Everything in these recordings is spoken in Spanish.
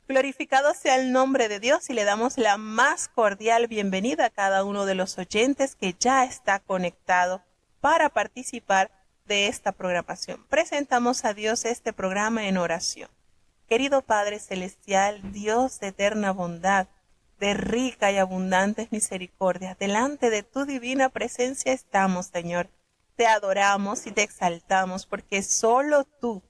Glorificado sea el nombre de Dios y le damos la más cordial bienvenida a cada uno de los oyentes que ya está conectado para participar de esta programación. Presentamos a Dios este programa en oración. Querido Padre Celestial, Dios de eterna bondad, de rica y abundantes misericordias, delante de tu divina presencia estamos, Señor. Te adoramos y te exaltamos porque solo tú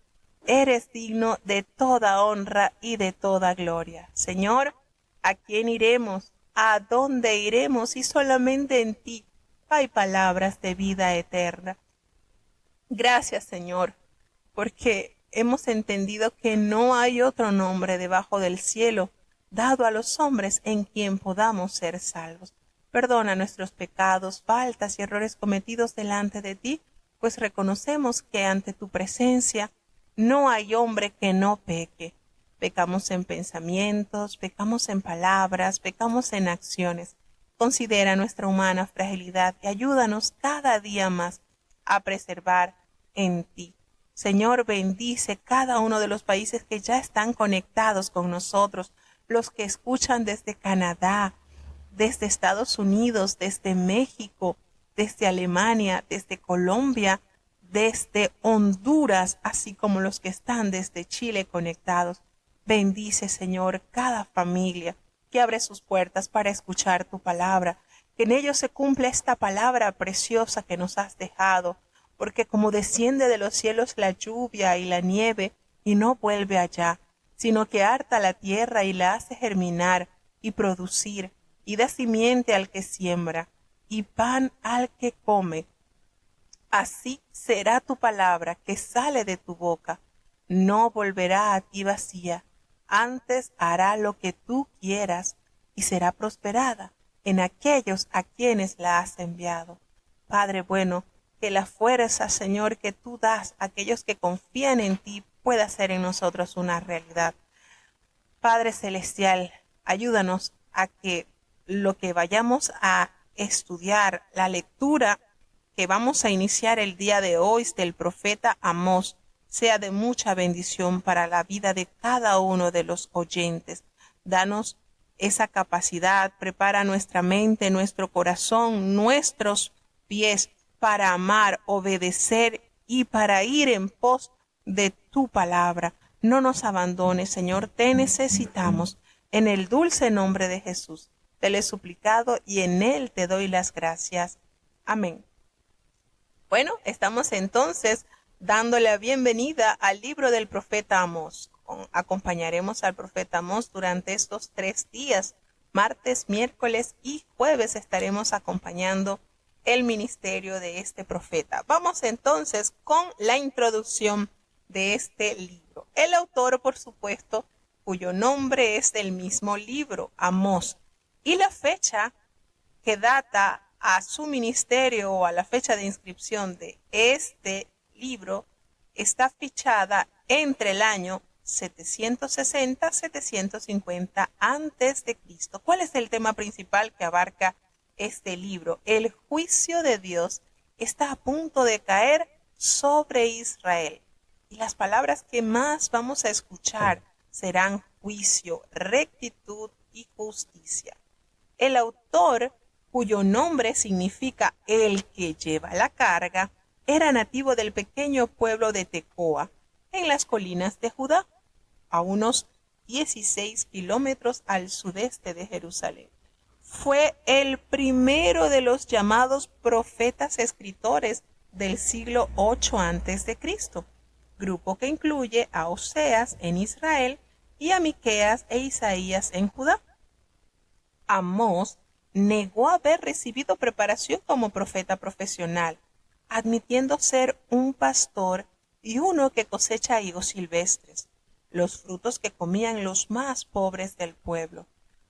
eres digno de toda honra y de toda gloria. Señor, ¿a quién iremos? ¿A dónde iremos? Y solamente en ti hay palabras de vida eterna. Gracias, Señor, porque hemos entendido que no hay otro nombre debajo del cielo dado a los hombres en quien podamos ser salvos. Perdona nuestros pecados, faltas y errores cometidos delante de ti, pues reconocemos que ante tu presencia no hay hombre que no peque. Pecamos en pensamientos, pecamos en palabras, pecamos en acciones. Considera nuestra humana fragilidad y ayúdanos cada día más a preservar en ti. Señor, bendice cada uno de los países que ya están conectados con nosotros, los que escuchan desde Canadá, desde Estados Unidos, desde México, desde Alemania, desde Colombia, desde Honduras, así como los que están desde Chile conectados. Bendice, Señor, cada familia que abre sus puertas para escuchar tu palabra, que en ellos se cumpla esta palabra preciosa que nos has dejado, porque como desciende de los cielos la lluvia y la nieve, y no vuelve allá, sino que harta la tierra y la hace germinar y producir, y da simiente al que siembra, y pan al que come. Así será tu palabra que sale de tu boca. No volverá a ti vacía, antes hará lo que tú quieras, y será prosperada en aquellos a quienes la has enviado. Padre bueno, que la fuerza, Señor, que tú das a aquellos que confían en ti pueda ser en nosotros una realidad. Padre Celestial, ayúdanos a que lo que vayamos a estudiar, la lectura que vamos a iniciar el día de hoy del profeta Amós, sea de mucha bendición para la vida de cada uno de los oyentes. Danos esa capacidad, prepara nuestra mente, nuestro corazón, nuestros pies para amar, obedecer y para ir en pos de tu palabra. No nos abandones, Señor, te necesitamos. En el dulce nombre de Jesús te lo he suplicado y en él te doy las gracias. Amén. Bueno, estamos entonces dándole la bienvenida al libro del profeta Amós. Acompañaremos al profeta Amós durante estos 3 días, martes, miércoles y jueves estaremos acompañando el ministerio de este profeta. Vamos entonces con la introducción de este libro. El autor, por supuesto, cuyo nombre es del mismo libro, Amós, y la fecha que data a su ministerio o a la fecha de inscripción de este libro está fichada entre el año 760-750 antes de Cristo. ¿Cuál es el tema principal que abarca este libro? El juicio de Dios está a punto de caer sobre Israel. Y las palabras que más vamos a escuchar serán juicio, rectitud y justicia. El autor, cuyo nombre significa el que lleva la carga, era nativo del pequeño pueblo de Tecoa, en las colinas de Judá, a unos 16 kilómetros al sudeste de Jerusalén. Fue el primero de los llamados profetas escritores del siglo 8 a.C., grupo que incluye a Oseas en Israel y a Miqueas e Isaías en Judá. Amós negó haber recibido preparación como profeta profesional, admitiendo ser un pastor y uno que cosecha higos silvestres, los frutos que comían los más pobres del pueblo.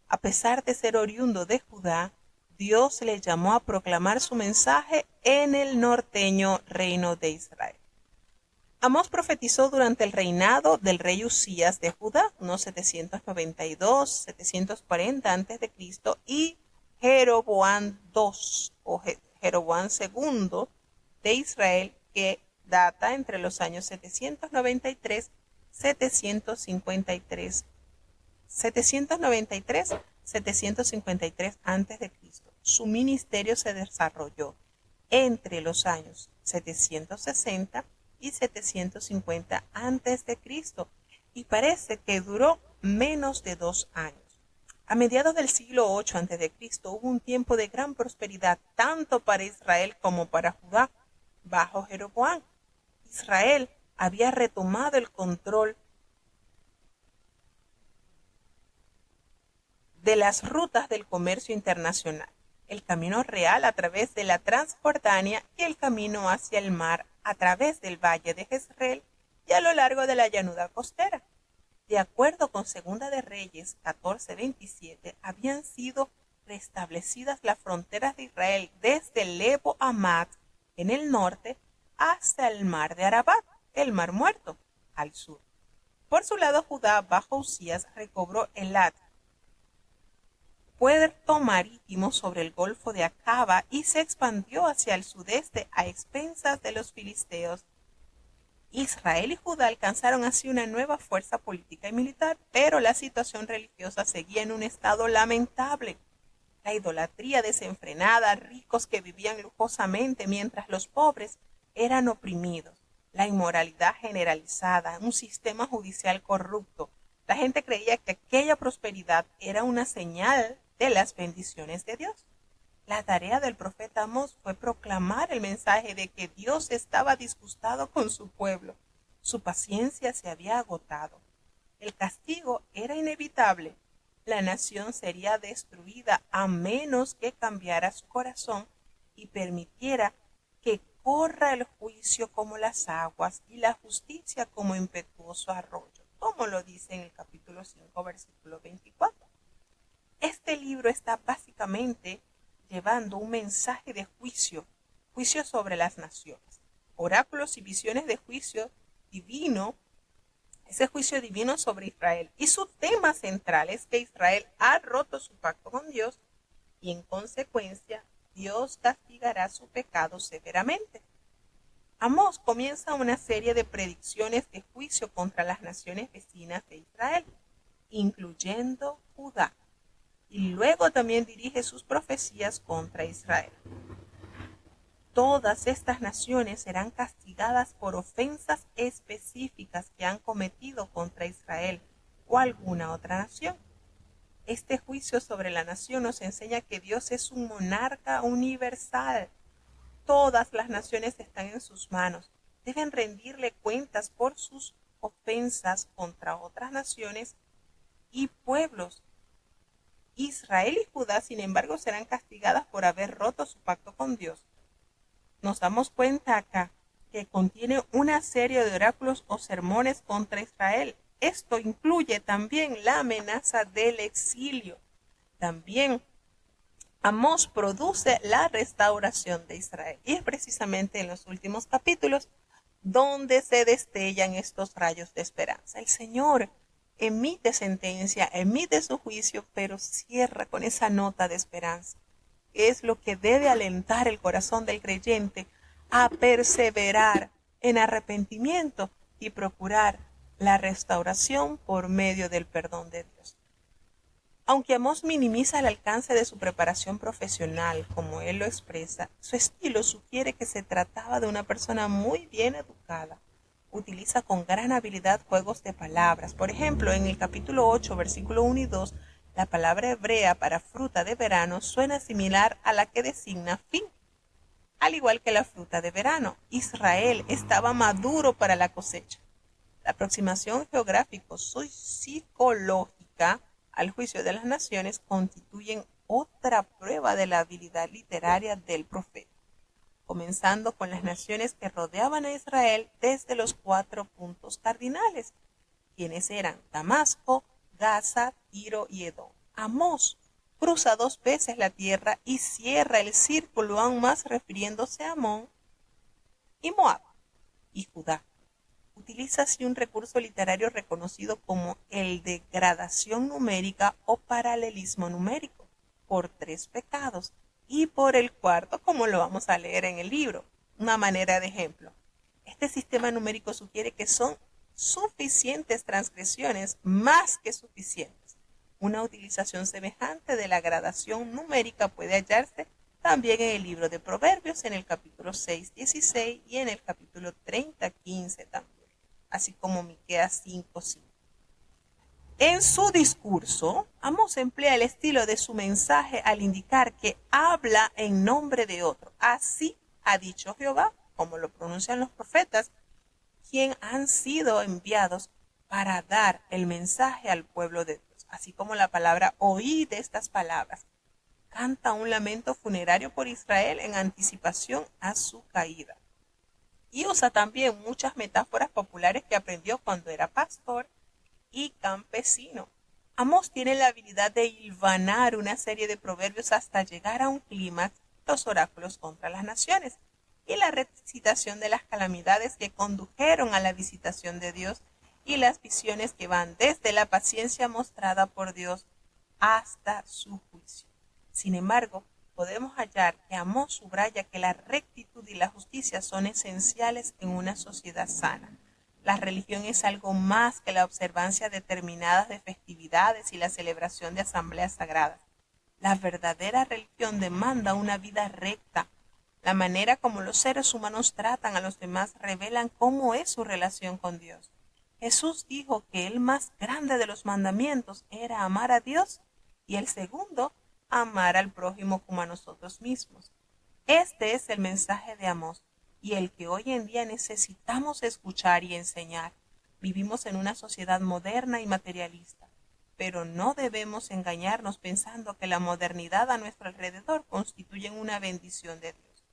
A pesar de ser oriundo de Judá, Dios le llamó a proclamar su mensaje en el norteño reino de Israel. Amós profetizó durante el reinado del rey Usías de Judá, unos 792-740 a.C., y Jeroboam II o Jeroboam II de Israel, que data entre los años 793-753 793-753 a.C. Su ministerio se desarrolló entre los años 760 y 750 a.C. y parece que duró menos de 2 años. A mediados del siglo 8 a.C. hubo un tiempo de gran prosperidad tanto para Israel como para Judá bajo Jeroboam. Israel había retomado el control de las rutas del comercio internacional, el camino real a través de la Transjordania y el camino hacia el mar a través del valle de Jezreel y a lo largo de la llanura costera. De acuerdo con Segunda de Reyes 14:27, habían sido restablecidas las fronteras de Israel desde el Lebo Hamat en el norte hasta el mar de Arabat, el mar muerto, al sur. Por su lado, Judá bajo Usías recobró Elat, puerto marítimo sobre el golfo de Acaba, y se expandió hacia el sudeste a expensas de los filisteos. Israel y Judá alcanzaron así una nueva fuerza política y militar, pero la situación religiosa seguía en un estado lamentable. La idolatría desenfrenada, ricos que vivían lujosamente mientras los pobres eran oprimidos, la inmoralidad generalizada, un sistema judicial corrupto. La gente creía que aquella prosperidad era una señal de las bendiciones de Dios. La tarea del profeta Amós fue proclamar el mensaje de que Dios estaba disgustado con su pueblo. Su paciencia se había agotado. El castigo era inevitable. La nación sería destruida a menos que cambiara su corazón y permitiera que corra el juicio como las aguas y la justicia como impetuoso arroyo, como lo dice en el capítulo 5, versículo 24. Este libro está básicamente llevando un mensaje de juicio sobre las naciones, oráculos y visiones de juicio divino, ese juicio divino sobre Israel. Y su tema central es que Israel ha roto su pacto con Dios y en consecuencia Dios castigará su pecado severamente. Amós comienza una serie de predicciones de juicio contra las naciones vecinas de Israel, incluyendo Judá. Y luego también dirige sus profecías contra Israel. Todas estas naciones serán castigadas por ofensas específicas que han cometido contra Israel o alguna otra nación. Este juicio sobre la nación nos enseña que Dios es un monarca universal. Todas las naciones están en sus manos. Deben rendirle cuentas por sus ofensas contra otras naciones y pueblos. Israel y Judá, sin embargo, serán castigadas por haber roto su pacto con Dios. Nos damos cuenta acá que contiene una serie de oráculos o sermones contra Israel. Esto incluye también la amenaza del exilio. También Amós produce la restauración de Israel. Y es precisamente en los últimos capítulos donde se destellan estos rayos de esperanza. El Señor emite sentencia, emite su juicio, pero cierra con esa nota de esperanza. Es lo que debe alentar el corazón del creyente a perseverar en arrepentimiento y procurar la restauración por medio del perdón de Dios. Aunque Amós minimiza el alcance de su preparación profesional, como él lo expresa, su estilo sugiere que se trataba de una persona muy bien educada. Utiliza con gran habilidad juegos de palabras. Por ejemplo, en el capítulo 8, versículo 1 y 2, la palabra hebrea para fruta de verano suena similar a la que designa fin. Al igual que la fruta de verano, Israel estaba maduro para la cosecha. La aproximación geográfico-psicológica al juicio de las naciones constituyen otra prueba de la habilidad literaria del profeta, comenzando con las naciones que rodeaban a Israel desde los 4 puntos cardinales, quienes eran Damasco, Gaza, Tiro y Edom. Amós cruza 2 veces la tierra y cierra el círculo aún más refiriéndose a Amón y Moab y Judá. Utiliza así un recurso literario reconocido como el de gradación numérica o paralelismo numérico, por 3 pecados, y por el cuarto, como lo vamos a leer en el libro. Una manera de ejemplo. Este sistema numérico sugiere que son suficientes transgresiones, más que suficientes, Una utilización semejante de la gradación numérica puede hallarse también en el libro de Proverbios, en el capítulo 6:16 y en el capítulo 30:15 también, así como Miqueas 5:5. En su discurso, Amós emplea el estilo de su mensaje al indicar que habla en nombre de otro. Así ha dicho Jehová, como lo pronuncian los profetas, quien han sido enviados para dar el mensaje al pueblo de Dios. Así como la palabra oíd de estas palabras, canta un lamento funerario por Israel en anticipación a su caída. Y usa también muchas metáforas populares que aprendió cuando era pastor y campesino. Amós tiene la habilidad de hilvanar una serie de proverbios hasta llegar a un clímax, los oráculos contra las naciones, y la recitación de las calamidades que condujeron a la visitación de Dios y las visiones que van desde la paciencia mostrada por Dios hasta su juicio. Sin embargo, podemos hallar que Amós subraya que la rectitud y la justicia son esenciales en una sociedad sana. La religión es algo más que la observancia determinadas de festividades y la celebración de asambleas sagradas. La verdadera religión demanda una vida recta. La manera como los seres humanos tratan a los demás revelan cómo es su relación con Dios. Jesús dijo que el más grande de los mandamientos era amar a Dios y el segundo, amar al prójimo como a nosotros mismos. Este es el mensaje de Amós y el que hoy en día necesitamos escuchar y enseñar. Vivimos en una sociedad moderna y materialista, pero no debemos engañarnos pensando que la modernidad a nuestro alrededor constituye una bendición de Dios.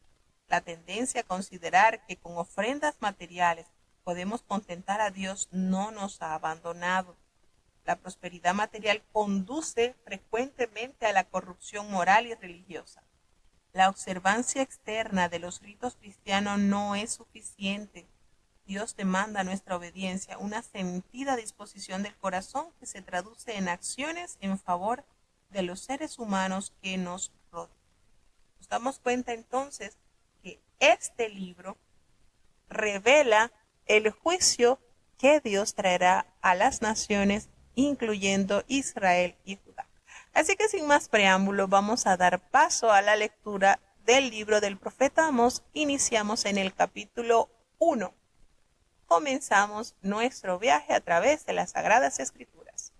La tendencia a considerar que con ofrendas materiales podemos contentar a Dios no nos ha abandonado. La prosperidad material conduce frecuentemente a la corrupción moral y religiosa. La observancia externa de los ritos cristianos no es suficiente. Dios demanda nuestra obediencia, una sentida disposición del corazón que se traduce en acciones en favor de los seres humanos que nos rodean. Nos damos cuenta entonces que este libro revela el juicio que Dios traerá a las naciones, incluyendo Israel y Judá. Así que sin más preámbulo, vamos a dar paso a la lectura del libro del profeta Amós. Iniciamos en el capítulo 1. Comenzamos nuestro viaje a través de las Sagradas Escrituras.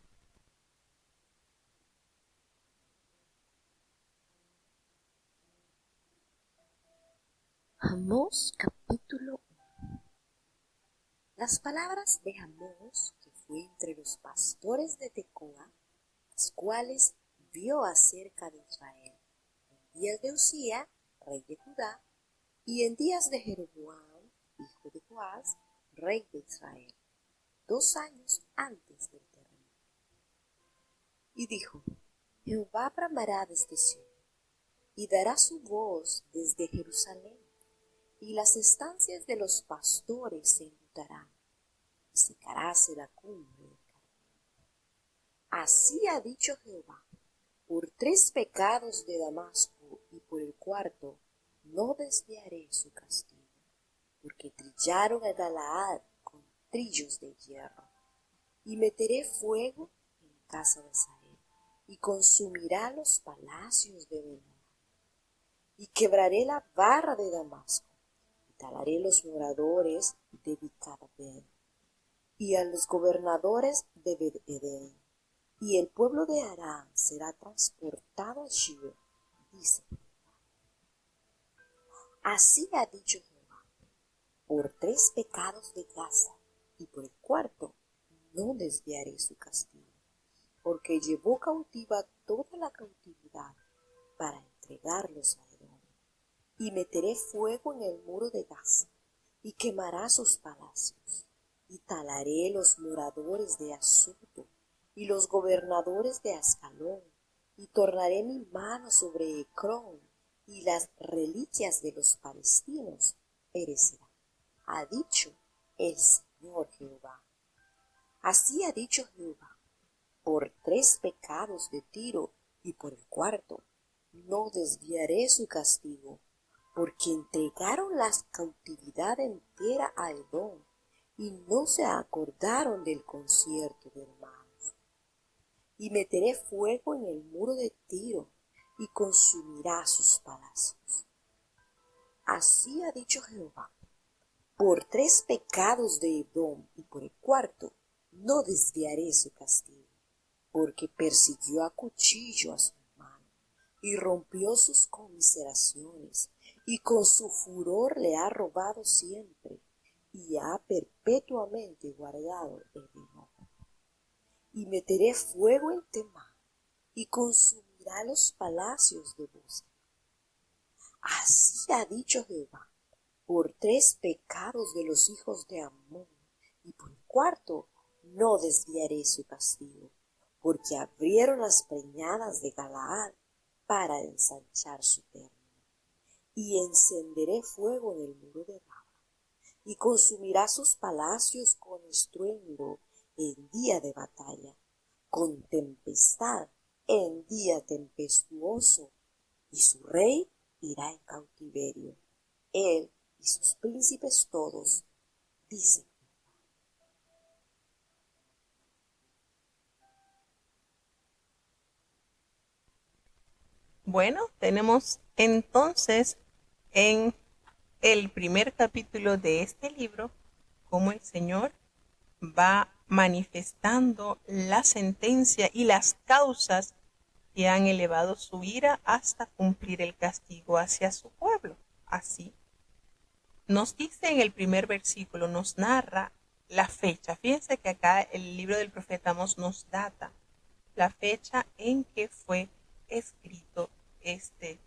Amós capítulo 1. Las palabras de Amós, que fue entre los pastores de Tecoa, las cuales vio acerca de Israel en días de Usía, rey de Judá, y en días de Jeroboam, hijo de Joás, rey de Israel, 2 años antes del terremoto. Y dijo: Jehová bramará desde Sion, y dará su voz desde Jerusalén, y las estancias de los pastores se enlutarán, y secaráse la cumbre del Carmelo. Así ha dicho Jehová: por 3 pecados de Damasco, y por el cuarto no desviaré su castigo, porque trillaron a Galaad con trillos de hierro. Y meteré fuego en casa de Hazael, y consumirá los palacios de Benoam. Y quebraré la barra de Damasco, y talaré los moradores de Bicabed, y a los gobernadores de Bet-Edén. Y el pueblo de Aram será transportado a Shur, dice Jehová. Así ha dicho Jehová: por 3 pecados de Gaza, y por el cuarto no desviaré su castigo, porque llevó cautiva toda la cautividad para entregarlos a Edom. Y meteré fuego en el muro de Gaza, y quemará sus palacios, y talaré los moradores de Azoto, y los gobernadores de Ascalón, y tornaré mi mano sobre Ecrón, y las reliquias de los palestinos perecerán, ha dicho el Señor Jehová. Así ha dicho Jehová: por 3 pecados de Tiro, y por el cuarto no desviaré su castigo, porque entregaron la cautividad entera a Edom, y no se acordaron del concierto de hermanos. y meteré fuego en el muro de Tiro y consumirá sus palacios. Así ha dicho Jehová: por 3 pecados de Edom y por el cuarto no desviaré su castigo, porque persiguió a cuchillo a su hermano y rompió sus conmiseraciones, y con su furor le ha robado siempre, y ha perpetuamente guardado el enojo. Y meteré fuego en Temán, y consumirá los palacios de Bosra. Así ha dicho Jehová: por 3 pecados de los hijos de Amón, y por el cuarto no desviaré su castigo, porque abrieron las preñadas de Galaad para ensanchar su término. Y encenderé fuego en el muro de Raba, y consumirá sus palacios con estruendo en día de batalla, con tempestad en día tempestuoso, y su rey irá en cautiverio, él y sus príncipes todos, dice. Bueno, tenemos entonces en el primer capítulo de este libro cómo el Señor va manifestando la sentencia y las causas que han elevado su ira hasta cumplir el castigo hacia su pueblo. Así nos dice en el primer versículo, nos narra la fecha. Fíjense que acá el libro del profeta Amós nos data la fecha en que fue escrito este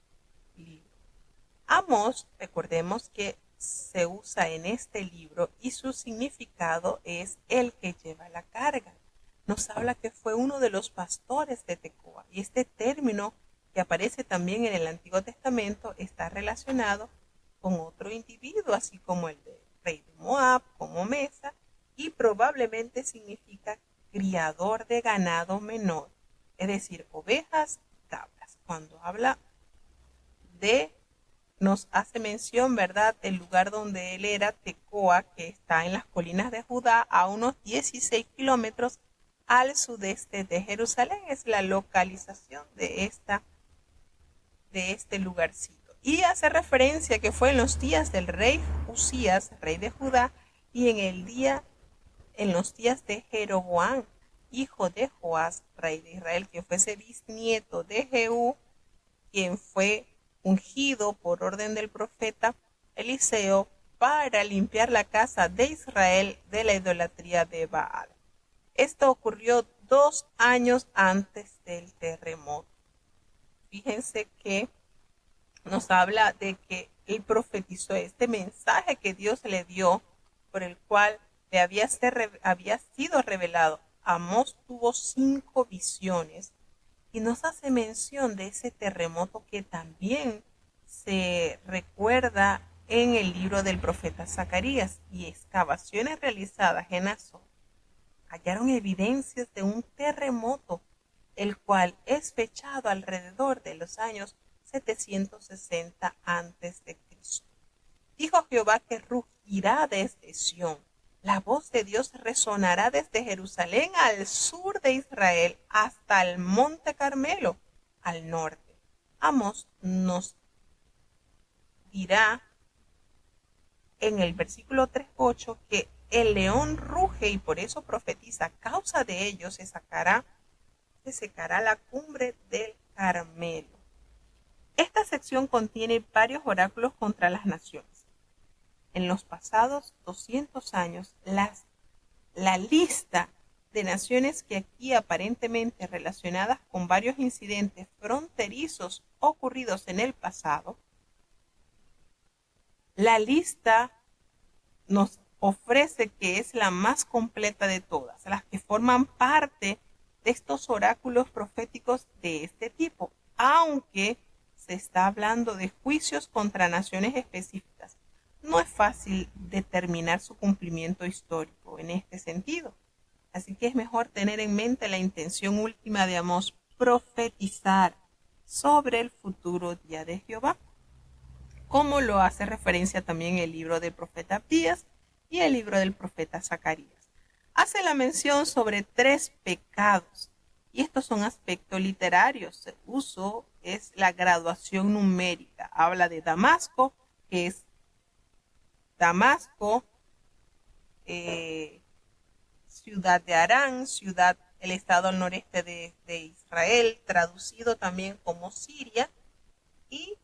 libro. Amós, recordemos que se usa en este libro y su significado es el que lleva la carga. Nos habla que fue uno de los pastores de Tecoa, y este término que aparece también en el Antiguo Testamento está relacionado con otro individuo, así como el de rey de Moab, como Mesa, y probablemente significa criador de ganado menor, es decir, ovejas y cabras. Cuando habla de, nos hace mención, ¿verdad?, del lugar donde él era, Tecoa, que está en las colinas de Judá, a unos 16 kilómetros al sudeste de Jerusalén. Es la localización de este lugarcito. Y hace referencia que fue en los días del rey Usías, rey de Judá, y en los días de Jeroboam, hijo de Joás, rey de Israel, que fuese bisnieto de Jehú, quien fue ungido por orden del profeta Eliseo para limpiar la casa de Israel de la idolatría de Baal. Esto ocurrió 2 años antes del terremoto. Fíjense que nos habla de que él profetizó este mensaje que Dios le dio, por el cual le había sido revelado. Amós tuvo 5 visiones y nos hace mención de ese terremoto que también se recuerda en el libro del profeta Zacarías. Y excavaciones realizadas en Azor hallaron evidencias de un terremoto, el cual es fechado alrededor de los años 760 a.C. Dijo Jehová que rugirá desde Sión, la voz de Dios resonará desde Jerusalén al sur de Israel hasta el monte Carmelo al norte. Amós nos dirá en el versículo 3:8 que el león ruge y por eso profetiza: a causa de ellos se secará la cumbre del Carmelo. Esta sección contiene varios oráculos contra las naciones. En los pasados 200 años, la lista de naciones que aquí aparentemente relacionadas con varios incidentes fronterizos ocurridos en el pasado, la lista nos ofrece que es la más completa de todas, las que forman parte de estos oráculos proféticos de este tipo, aunque se está hablando de juicios contra naciones específicas. No es fácil determinar su cumplimiento histórico en este sentido. Así que es mejor tener en mente la intención última de Amós: profetizar sobre el futuro día de Jehová, como lo hace referencia también el libro del profeta Abdías y el libro del profeta Zacarías. Hace la mención sobre 3 pecados Y estos son aspectos literarios. El uso es la graduación numérica. Habla de Damasco, que es Damasco, ciudad de Harán, ciudad, el estado al noreste de Israel, traducido también como Siria, y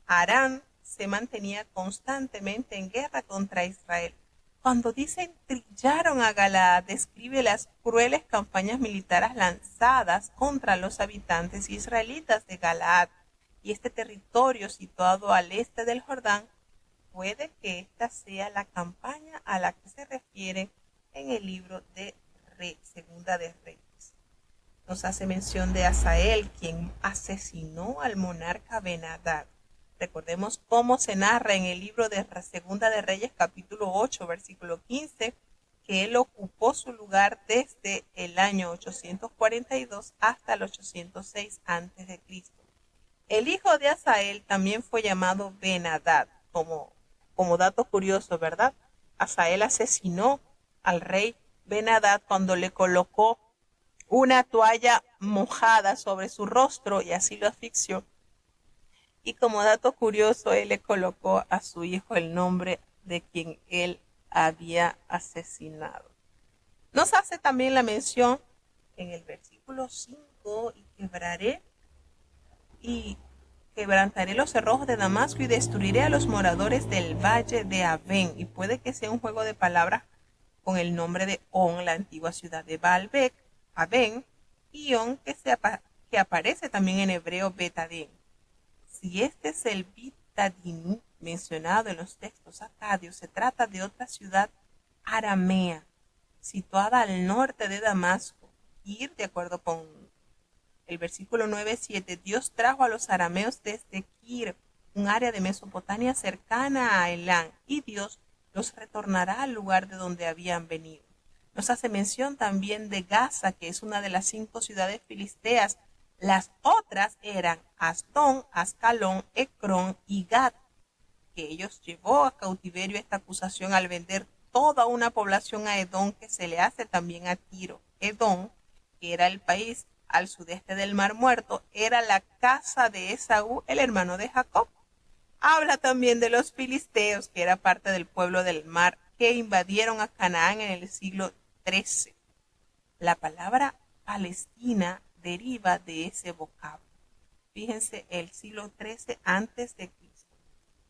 Harán se mantenía constantemente en guerra contra Israel. Cuando dicen trillaron a Galaad, describe las crueles campañas militares lanzadas contra los habitantes israelitas de Galaad, y este territorio situado al este del Jordán. Puede que esta sea la campaña a la que se refiere en el libro de Segunda de Reyes. Nos hace mención de Hazael, quien asesinó al monarca Ben-Hadad. Recordemos cómo se narra en el libro de Segunda de Reyes, capítulo 8, versículo 15, que él ocupó su lugar desde el año 842 hasta el 806 a.C. El hijo de Hazael también fue llamado Ben-Hadad, como dato curioso, ¿verdad? Hazael asesinó al rey Ben-Hadad cuando le colocó una toalla mojada sobre su rostro y así lo asfixió. Y como dato curioso, él le colocó a su hijo el nombre de quien él había asesinado. Nos hace también la mención en el versículo 5, y quebrantaré los cerrojos de Damasco y destruiré a los moradores del valle de Avén. Y puede que sea un juego de palabras con el nombre de On, la antigua ciudad de Baalbek, Avén, y On, que aparece también en hebreo Betadín. Si este es el Betadín mencionado en los textos acadios, se trata de otra ciudad aramea, situada al norte de Damasco. Ir, de acuerdo con el versículo 9-7, Dios trajo a los arameos desde Kir, un área de Mesopotamia cercana a Elán, y Dios los retornará al lugar de donde habían venido. Nos hace mención también de Gaza, que es una de las 5 ciudades filisteas. Las otras eran Astón, Ascalón, Ecrón y Gat, que ellos llevó a cautiverio esta acusación al vender toda una población a Edom, que se le hace también a Tiro. Edom, que era el país al sudeste del Mar Muerto, era la casa de Esaú, el hermano de Jacob. Habla también de los filisteos, que era parte del pueblo del mar, que invadieron a Canaán en el siglo XIII. La palabra Palestina deriva de ese vocablo. Fíjense, el siglo XIII antes de Cristo.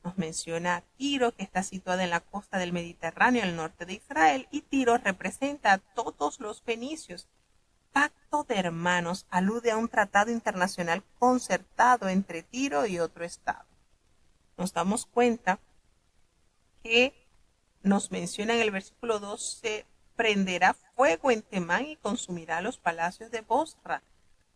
Nos menciona Tiro, que está situada en la costa del Mediterráneo, al norte de Israel, y Tiro representa a todos los fenicios. Pacto de hermanos alude a un tratado internacional concertado entre Tiro y otro estado. Nos damos cuenta que nos menciona en el versículo 12, prenderá fuego en Temán y consumirá los palacios de Bosra,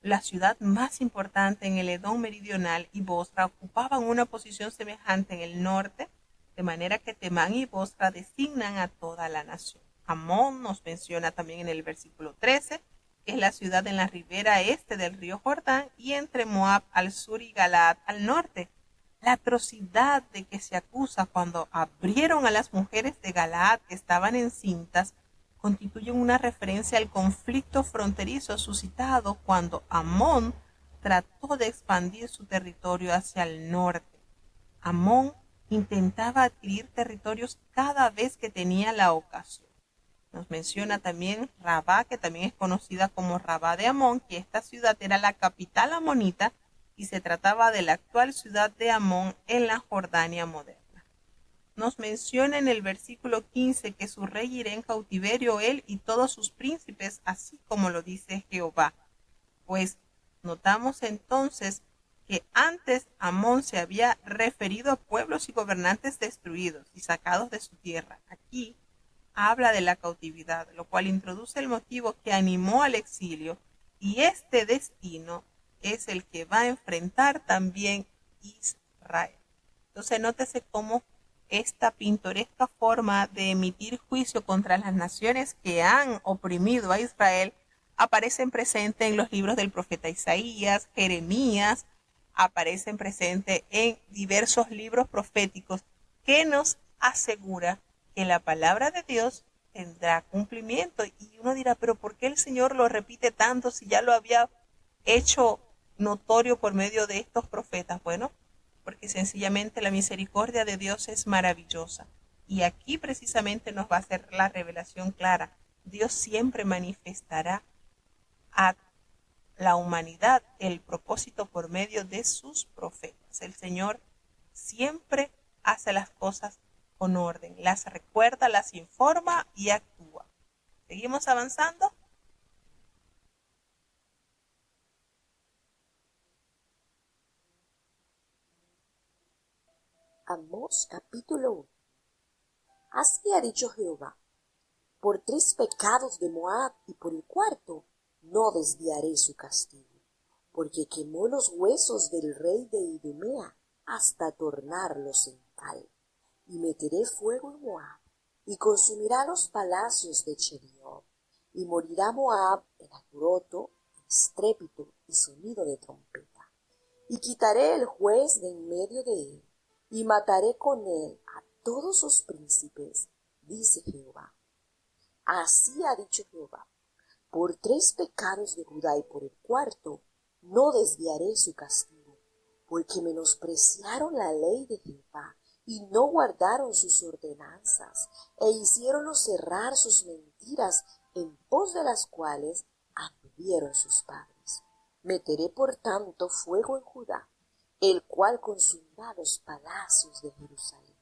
la ciudad más importante en el Edom meridional, y Bosra ocupaban una posición semejante en el norte, de manera que Temán y Bosra designan a toda la nación. Amón nos menciona también en el versículo 13, que es la ciudad en la ribera este del río Jordán y entre Moab al sur y Galaad al norte. La atrocidad de que se acusa cuando abrieron a las mujeres de Galaad que estaban encintas constituyen una referencia al conflicto fronterizo suscitado cuando Amón trató de expandir su territorio hacia el norte. Amón intentaba adquirir territorios cada vez que tenía la ocasión. Nos menciona también Rabá, que también es conocida como Rabá de Amón, que esta ciudad era la capital amonita y se trataba de la actual ciudad de Amón en la Jordania moderna. Nos menciona en el versículo 15 que su rey irá en cautiverio él y todos sus príncipes, así como lo dice Jehová. Pues notamos entonces que antes Amón se había referido a pueblos y gobernantes destruidos y sacados de su tierra. Aquí habla de la cautividad, lo cual introduce el motivo que animó al exilio, y este destino es el que va a enfrentar también Israel. Entonces nótese cómo esta pintoresca forma de emitir juicio contra las naciones que han oprimido a Israel aparecen presentes en los libros del profeta Isaías, Jeremías, aparecen presentes en diversos libros proféticos que nos asegura que la palabra de Dios tendrá cumplimiento. Y uno dirá, pero ¿por qué el Señor lo repite tanto si ya lo había hecho notorio por medio de estos profetas? Bueno, porque sencillamente la misericordia de Dios es maravillosa. Y aquí precisamente nos va a hacer la revelación clara. Dios siempre manifestará a la humanidad el propósito por medio de sus profetas. El Señor siempre hace las cosas con orden, las recuerda, las informa y actúa. ¿Seguimos avanzando? Amós capítulo 1. Así ha dicho Jehová: por 3 pecados de Moab y por el cuarto no desviaré su castigo, porque quemó los huesos del rey de Idumea hasta tornarlos en cal. Y meteré fuego en Moab, y consumirá los palacios de Cheriot, y morirá Moab en alboroto, en estrépito y sonido de trompeta. Y quitaré el juez de en medio de él, y mataré con él a todos sus príncipes, dice Jehová. Así ha dicho Jehová: por 3 pecados de Judá y por el cuarto no desviaré su castigo, porque menospreciaron la ley de Jehová y no guardaron sus ordenanzas, e hicieronlo cerrar sus mentiras, en pos de las cuales anduvieron sus padres. Meteré por tanto fuego en Judá, el cual consumirá los palacios de Jerusalén.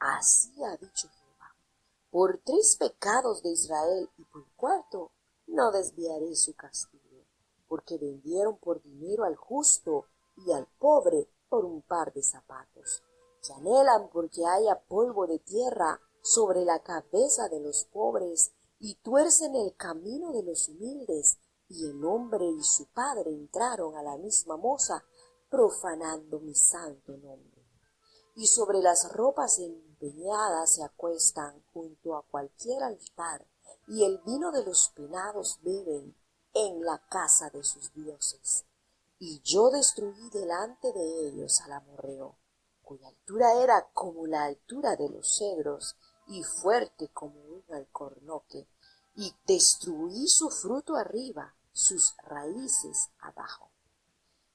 Así ha dicho Jehová: por 3 pecados de Israel y por cuarto no desviaré su castigo, porque vendieron por dinero al justo y al pobre por un par de zapatos, que anhelan porque haya polvo de tierra sobre la cabeza de los pobres, y tuercen el camino de los humildes, y el hombre y su padre entraron a la misma moza, profanando mi santo nombre. Y sobre las ropas empeñadas se acuestan junto a cualquier altar, y el vino de los penados beben en la casa de sus dioses. Y yo destruí delante de ellos al amorreo, cuya altura era como la altura de los cedros, y fuerte como un alcornoque, y destruí su fruto arriba, sus raíces abajo.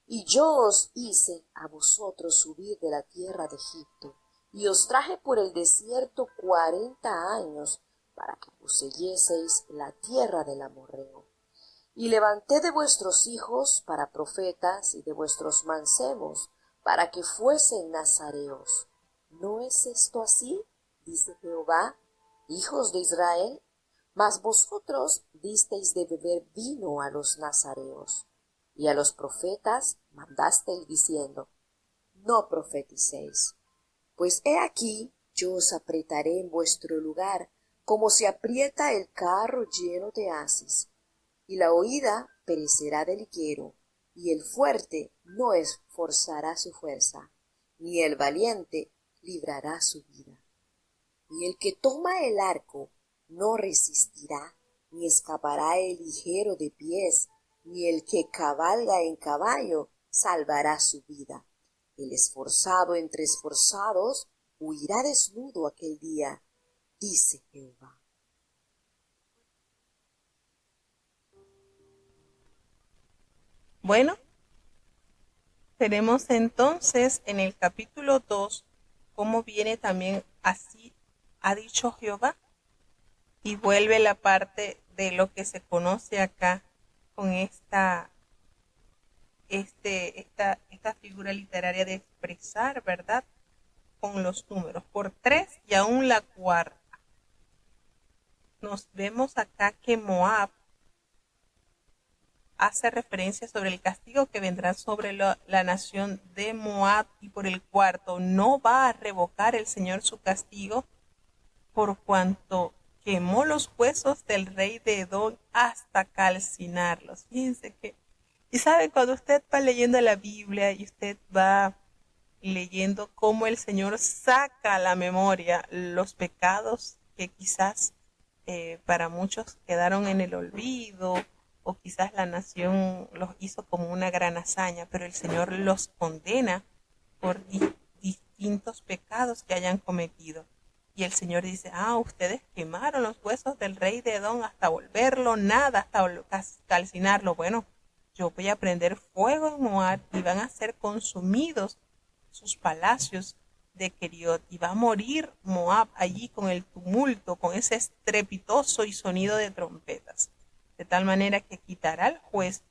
Y yo os hice a vosotros subir de la tierra de Egipto, y os traje por el desierto 40 años, para que poseyeseis la tierra del amorreo. Y levanté de vuestros hijos para profetas, y de vuestros mancebos para que fuesen nazareos. ¿No es esto así?, dice Jehová, hijos de Israel. Mas vosotros disteis de beber vino a los nazareos. Y a los profetas mandasteis diciendo: no profeticéis. Pues he aquí, yo os aprietaré en vuestro lugar, como se aprieta el carro lleno de asis, y la oída perecerá del higuero, y el fuerte no esforzará su fuerza, ni el valiente librará su vida. Y el que toma el arco no resistirá, ni escapará el ligero de pies, ni el que cabalga en caballo salvará su vida. El esforzado entre esforzados huirá desnudo aquel día, dice Jehová. Bueno, tenemos entonces en el capítulo 2 cómo viene también así ha dicho Jehová, y vuelve la parte de lo que se conoce acá con esta figura literaria de expresar, ¿verdad?, con los números, por 3 y aún la cuarta. Nos vemos acá que Moab hace referencia sobre el castigo que vendrá sobre la nación de Moab, y por el cuarto no va a revocar el Señor su castigo, por cuanto quemó los huesos del rey de Edom hasta calcinarlos. Fíjense que, y sabe, cuando usted va leyendo la Biblia y usted va leyendo cómo el Señor saca a la memoria los pecados que quizás para muchos quedaron en el olvido, o quizás la nación los hizo como una gran hazaña, pero el Señor los condena por distintos pecados que hayan cometido. Y el Señor dice, ustedes quemaron los huesos del rey de Edom hasta volverlo nada, hasta calcinarlo. Bueno, yo voy a prender fuego en Moab y van a ser consumidos sus palacios de Keriot. Y va a morir Moab allí con el tumulto, con ese estrepitoso y sonido de trompetas. De tal manera que quitará al juez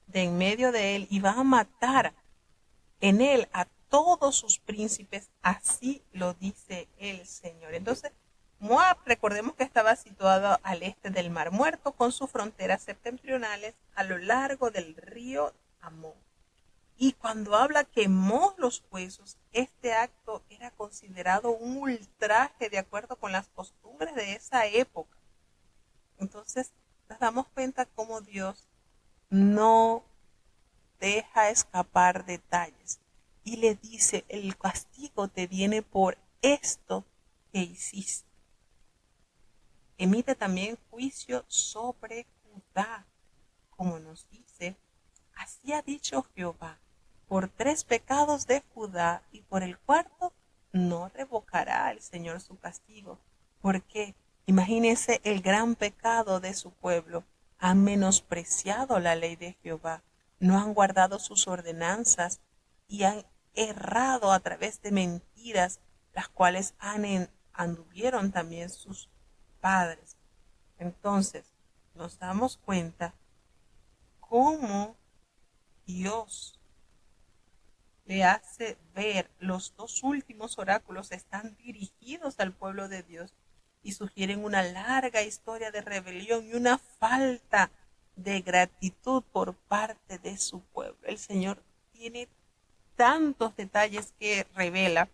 de en medio de él y va a matar en él a todos sus príncipes, así lo dice el Señor. Entonces, Moab, recordemos que estaba situado al este del Mar Muerto, con sus fronteras septentrionales a lo largo del río Amón. Y cuando habla quemó los huesos, este acto era considerado un ultraje de acuerdo con las costumbres de esa época. Entonces, nos damos cuenta cómo Dios no deja escapar detalles y le dice, el castigo te viene por esto que hiciste. Emite también juicio sobre Judá, como nos dice, así ha dicho Jehová, por 3 pecados de Judá y por el cuarto no revocará el Señor su castigo. Porque imagínense el gran pecado de su pueblo, han menospreciado la ley de Jehová, no han guardado sus ordenanzas y han errado a través de mentiras, las cuales anduvieron también sus padres. Entonces, nos damos cuenta cómo Dios le hace ver los 2 últimos oráculos están dirigidos al pueblo de Dios y sugieren una larga historia de rebelión y una falta de gratitud por parte de su pueblo. El Señor tiene tantos detalles que revela,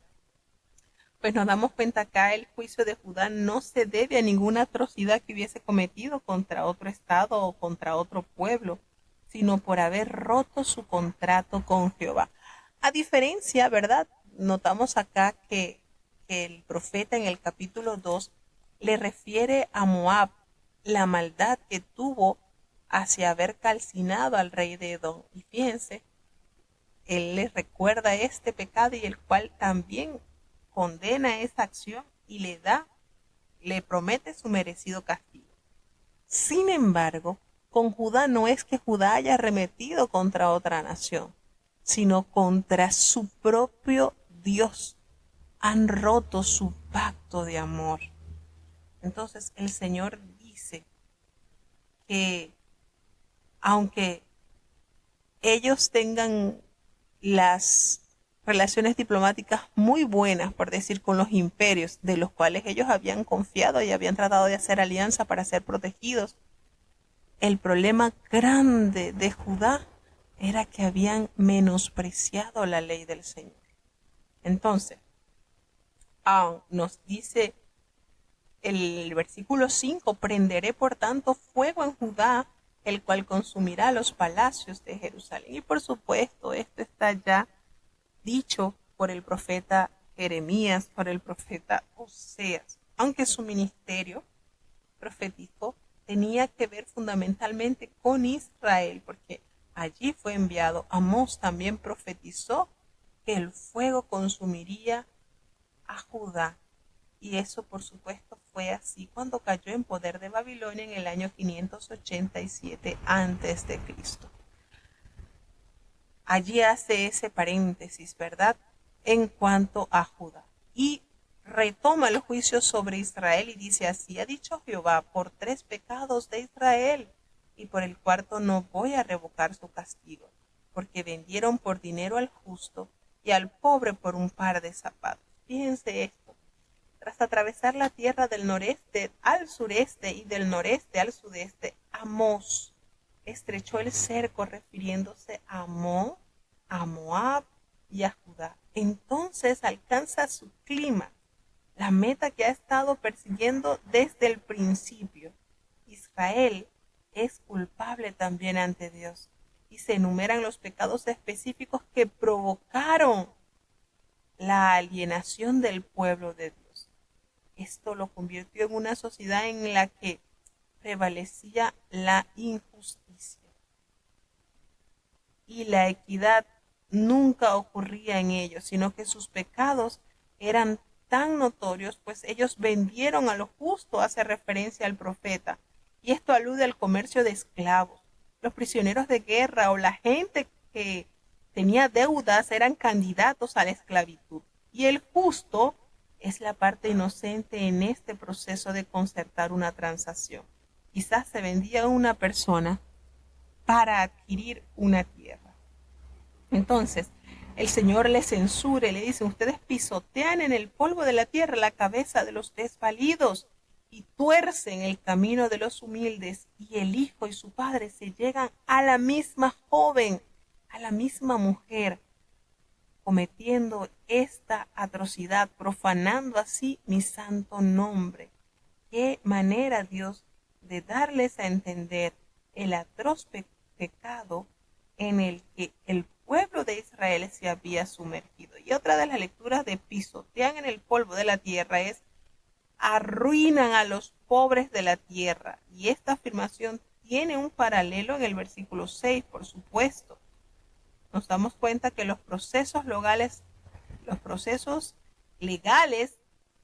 pues nos damos cuenta acá el juicio de Judá no se debe a ninguna atrocidad que hubiese cometido contra otro estado o contra otro pueblo, sino por haber roto su contrato con Jehová. A diferencia, ¿verdad? Notamos acá que el profeta en el capítulo 2 le refiere a Moab la maldad que tuvo hacia haber calcinado al rey de Edom. Y fíjense, él le recuerda este pecado y el cual también condena esa acción y le promete su merecido castigo. Sin embargo, con Judá no es que Judá haya arremetido contra otra nación, sino contra su propio Dios. Han roto su pacto de amor. Entonces el Señor dice que aunque ellos tengan las relaciones diplomáticas muy buenas, por decir, con los imperios de los cuales ellos habían confiado y habían tratado de hacer alianza para ser protegidos, el problema grande de Judá era que habían menospreciado la ley del Señor. Entonces, nos dice el versículo 5, prenderé por tanto fuego en Judá, el cual consumirá los palacios de Jerusalén. Y por supuesto, esto está ya dicho por el profeta Jeremías, por el profeta Oseas, aunque su ministerio profético tenía que ver fundamentalmente con Israel, porque allí fue enviado. Amós también profetizó que el fuego consumiría a Judá, y eso por supuesto fue así cuando cayó en poder de Babilonia en el año 587 a.C. Allí hace ese paréntesis, ¿verdad?, en cuanto a Judá, y retoma el juicio sobre Israel y dice, así ha dicho Jehová, por 3 pecados de Israel, y por el cuarto no voy a revocar su castigo, porque vendieron por dinero al justo y al pobre por un par de zapatos. Fíjense esto, tras atravesar la tierra del noreste al sureste y del noreste al sudeste, Amós estrechó el cerco refiriéndose a Amón, a Moab y a Judá. Entonces alcanza su clima, la meta que ha estado persiguiendo desde el principio. Israel es culpable también ante Dios y se enumeran los pecados específicos que provocaron la alienación del pueblo de Dios. Esto lo convirtió en una sociedad en la que prevalecía la injusticia y la equidad nunca ocurría en ellos, sino que sus pecados eran tan notorios, pues ellos vendieron a lo justo, hace referencia al profeta. Y esto alude al comercio de esclavos. Los prisioneros de guerra o la gente que tenía deudas eran candidatos a la esclavitud. Y el justo es la parte inocente en este proceso de concertar una transacción. Quizás se vendía a una persona para adquirir una tierra. Entonces, el Señor le censura y le dice, ustedes pisotean en el polvo de la tierra la cabeza de los desvalidos y tuercen el camino de los humildes, y el hijo y su padre se llegan a la misma joven, a la misma mujer, cometiendo esta atrocidad, profanando así mi santo nombre. Qué manera, Dios, de darles a entender el atroz pecado en el que el pueblo de Israel se había sumergido. Y otra de las lecturas de pisotean en el polvo de la tierra es arruinan a los pobres de la tierra. Y esta afirmación tiene un paralelo en el versículo 6, por supuesto. Nos damos cuenta que los procesos legales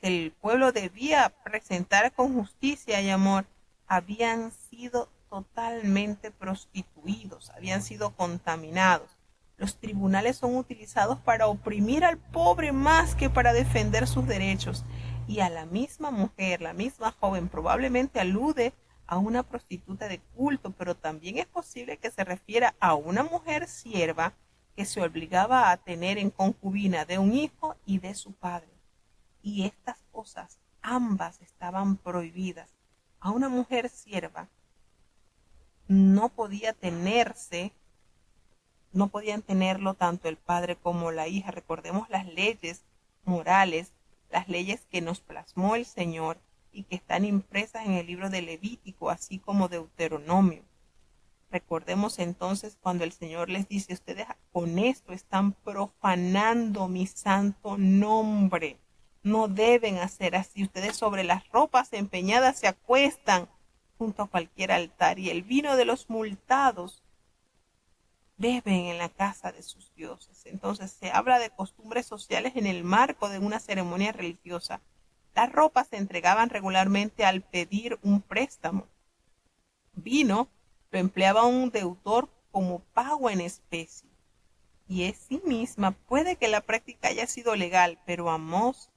que el pueblo debía presentar con justicia y amor habían sido totalmente prostituidos, habían sido contaminados. Los tribunales son utilizados para oprimir al pobre más que para defender sus derechos. Y a la misma mujer, la misma joven, probablemente alude a una prostituta de culto, pero también es posible que se refiera a una mujer sierva que se obligaba a tener en concubina de un hijo y de su padre. Y estas cosas ambas estaban prohibidas. A una mujer sierva no podían tenerlo tanto el padre como la hija. Recordemos las leyes morales, las leyes que nos plasmó el Señor y que están impresas en el libro de Levítico, así como Deuteronomio. Recordemos entonces cuando el Señor les dice, ustedes con esto están profanando mi santo nombre. No deben hacer así. Ustedes sobre las ropas empeñadas se acuestan junto a cualquier altar, y el vino de los multados beben en la casa de sus dioses. Entonces se habla de costumbres sociales en el marco de una ceremonia religiosa. Las ropas se entregaban regularmente al pedir un préstamo. Vino lo empleaba un deudor como pago en especie. Y en sí misma puede que la práctica haya sido legal, pero Amós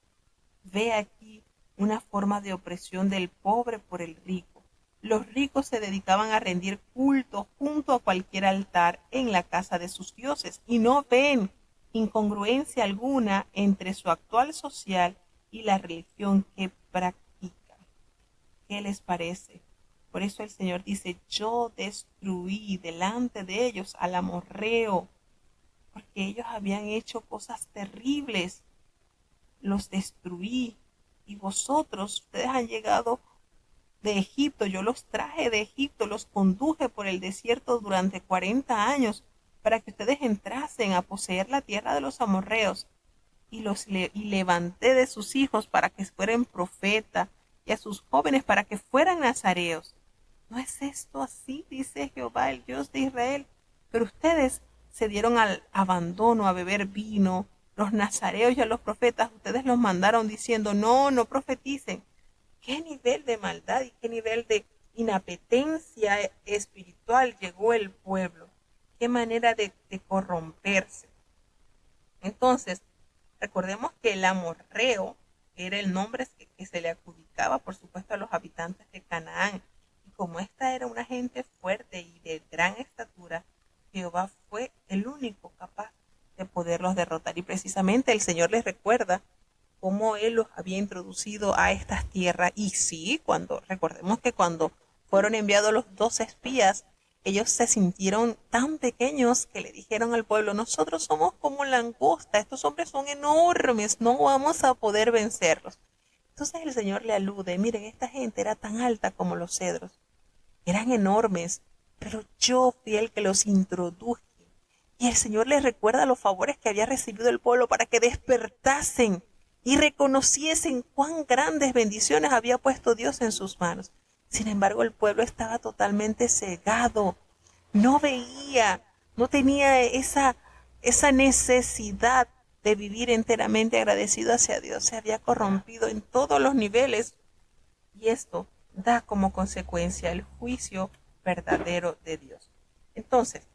ve aquí una forma de opresión del pobre por el rico. Los ricos se dedicaban a rendir culto junto a cualquier altar en la casa de sus dioses y no ven incongruencia alguna entre su actual social y la religión que practican. ¿Qué les parece? Por eso el Señor dice, yo destruí delante de ellos al amorreo, porque ellos habían hecho cosas terribles. Los destruí. Y vosotros, ustedes han llegado de Egipto, yo los traje de Egipto, los conduje por el desierto durante 40 años para que ustedes entrasen a poseer la tierra de los amorreos. Y levanté de sus hijos para que fueran profetas, y a sus jóvenes para que fueran nazareos. ¿No es esto así? Dice Jehová, el Dios de Israel. Pero ustedes se dieron al abandono, a beber vino. Los nazareos y a los profetas, ustedes los mandaron diciendo, no profeticen. ¿Qué nivel de maldad y qué nivel de inapetencia espiritual llegó el pueblo? ¿Qué manera de corromperse? Entonces, recordemos que el amorreo era el nombre que se le adjudicaba, por supuesto, a los habitantes de Canaán. Y como esta era una gente fuerte y de gran estatura, Jehová fue el único capaz de poderlos derrotar. Y precisamente el Señor les recuerda cómo Él los había introducido a estas tierras. Y sí, recordemos que cuando fueron enviados los 12 espías, ellos se sintieron tan pequeños que le dijeron al pueblo, nosotros somos como langosta, estos hombres son enormes, no vamos a poder vencerlos. Entonces el Señor le alude, miren, esta gente era tan alta como los cedros, eran enormes, pero yo fui el que los introduje. Y el Señor les recuerda los favores que había recibido el pueblo para que despertasen y reconociesen cuán grandes bendiciones había puesto Dios en sus manos. Sin embargo, el pueblo estaba totalmente cegado, no veía, no tenía esa necesidad de vivir enteramente agradecido hacia Dios se había corrompido en todos los niveles, y esto da como consecuencia el juicio verdadero de Dios. Entonces,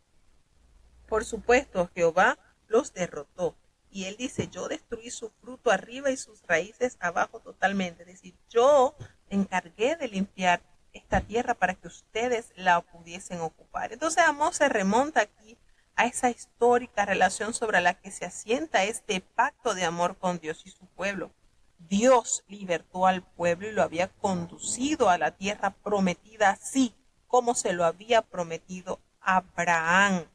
por supuesto, Jehová los derrotó. Y él dice, yo destruí su fruto arriba y sus raíces abajo totalmente. Es decir, yo me encargué de limpiar esta tierra para que ustedes la pudiesen ocupar. Entonces Amós se remonta aquí a esa histórica relación sobre la que se asienta este pacto de amor con Dios y su pueblo. Dios libertó al pueblo y lo había conducido a la tierra prometida, así como se lo había prometido a Abraham.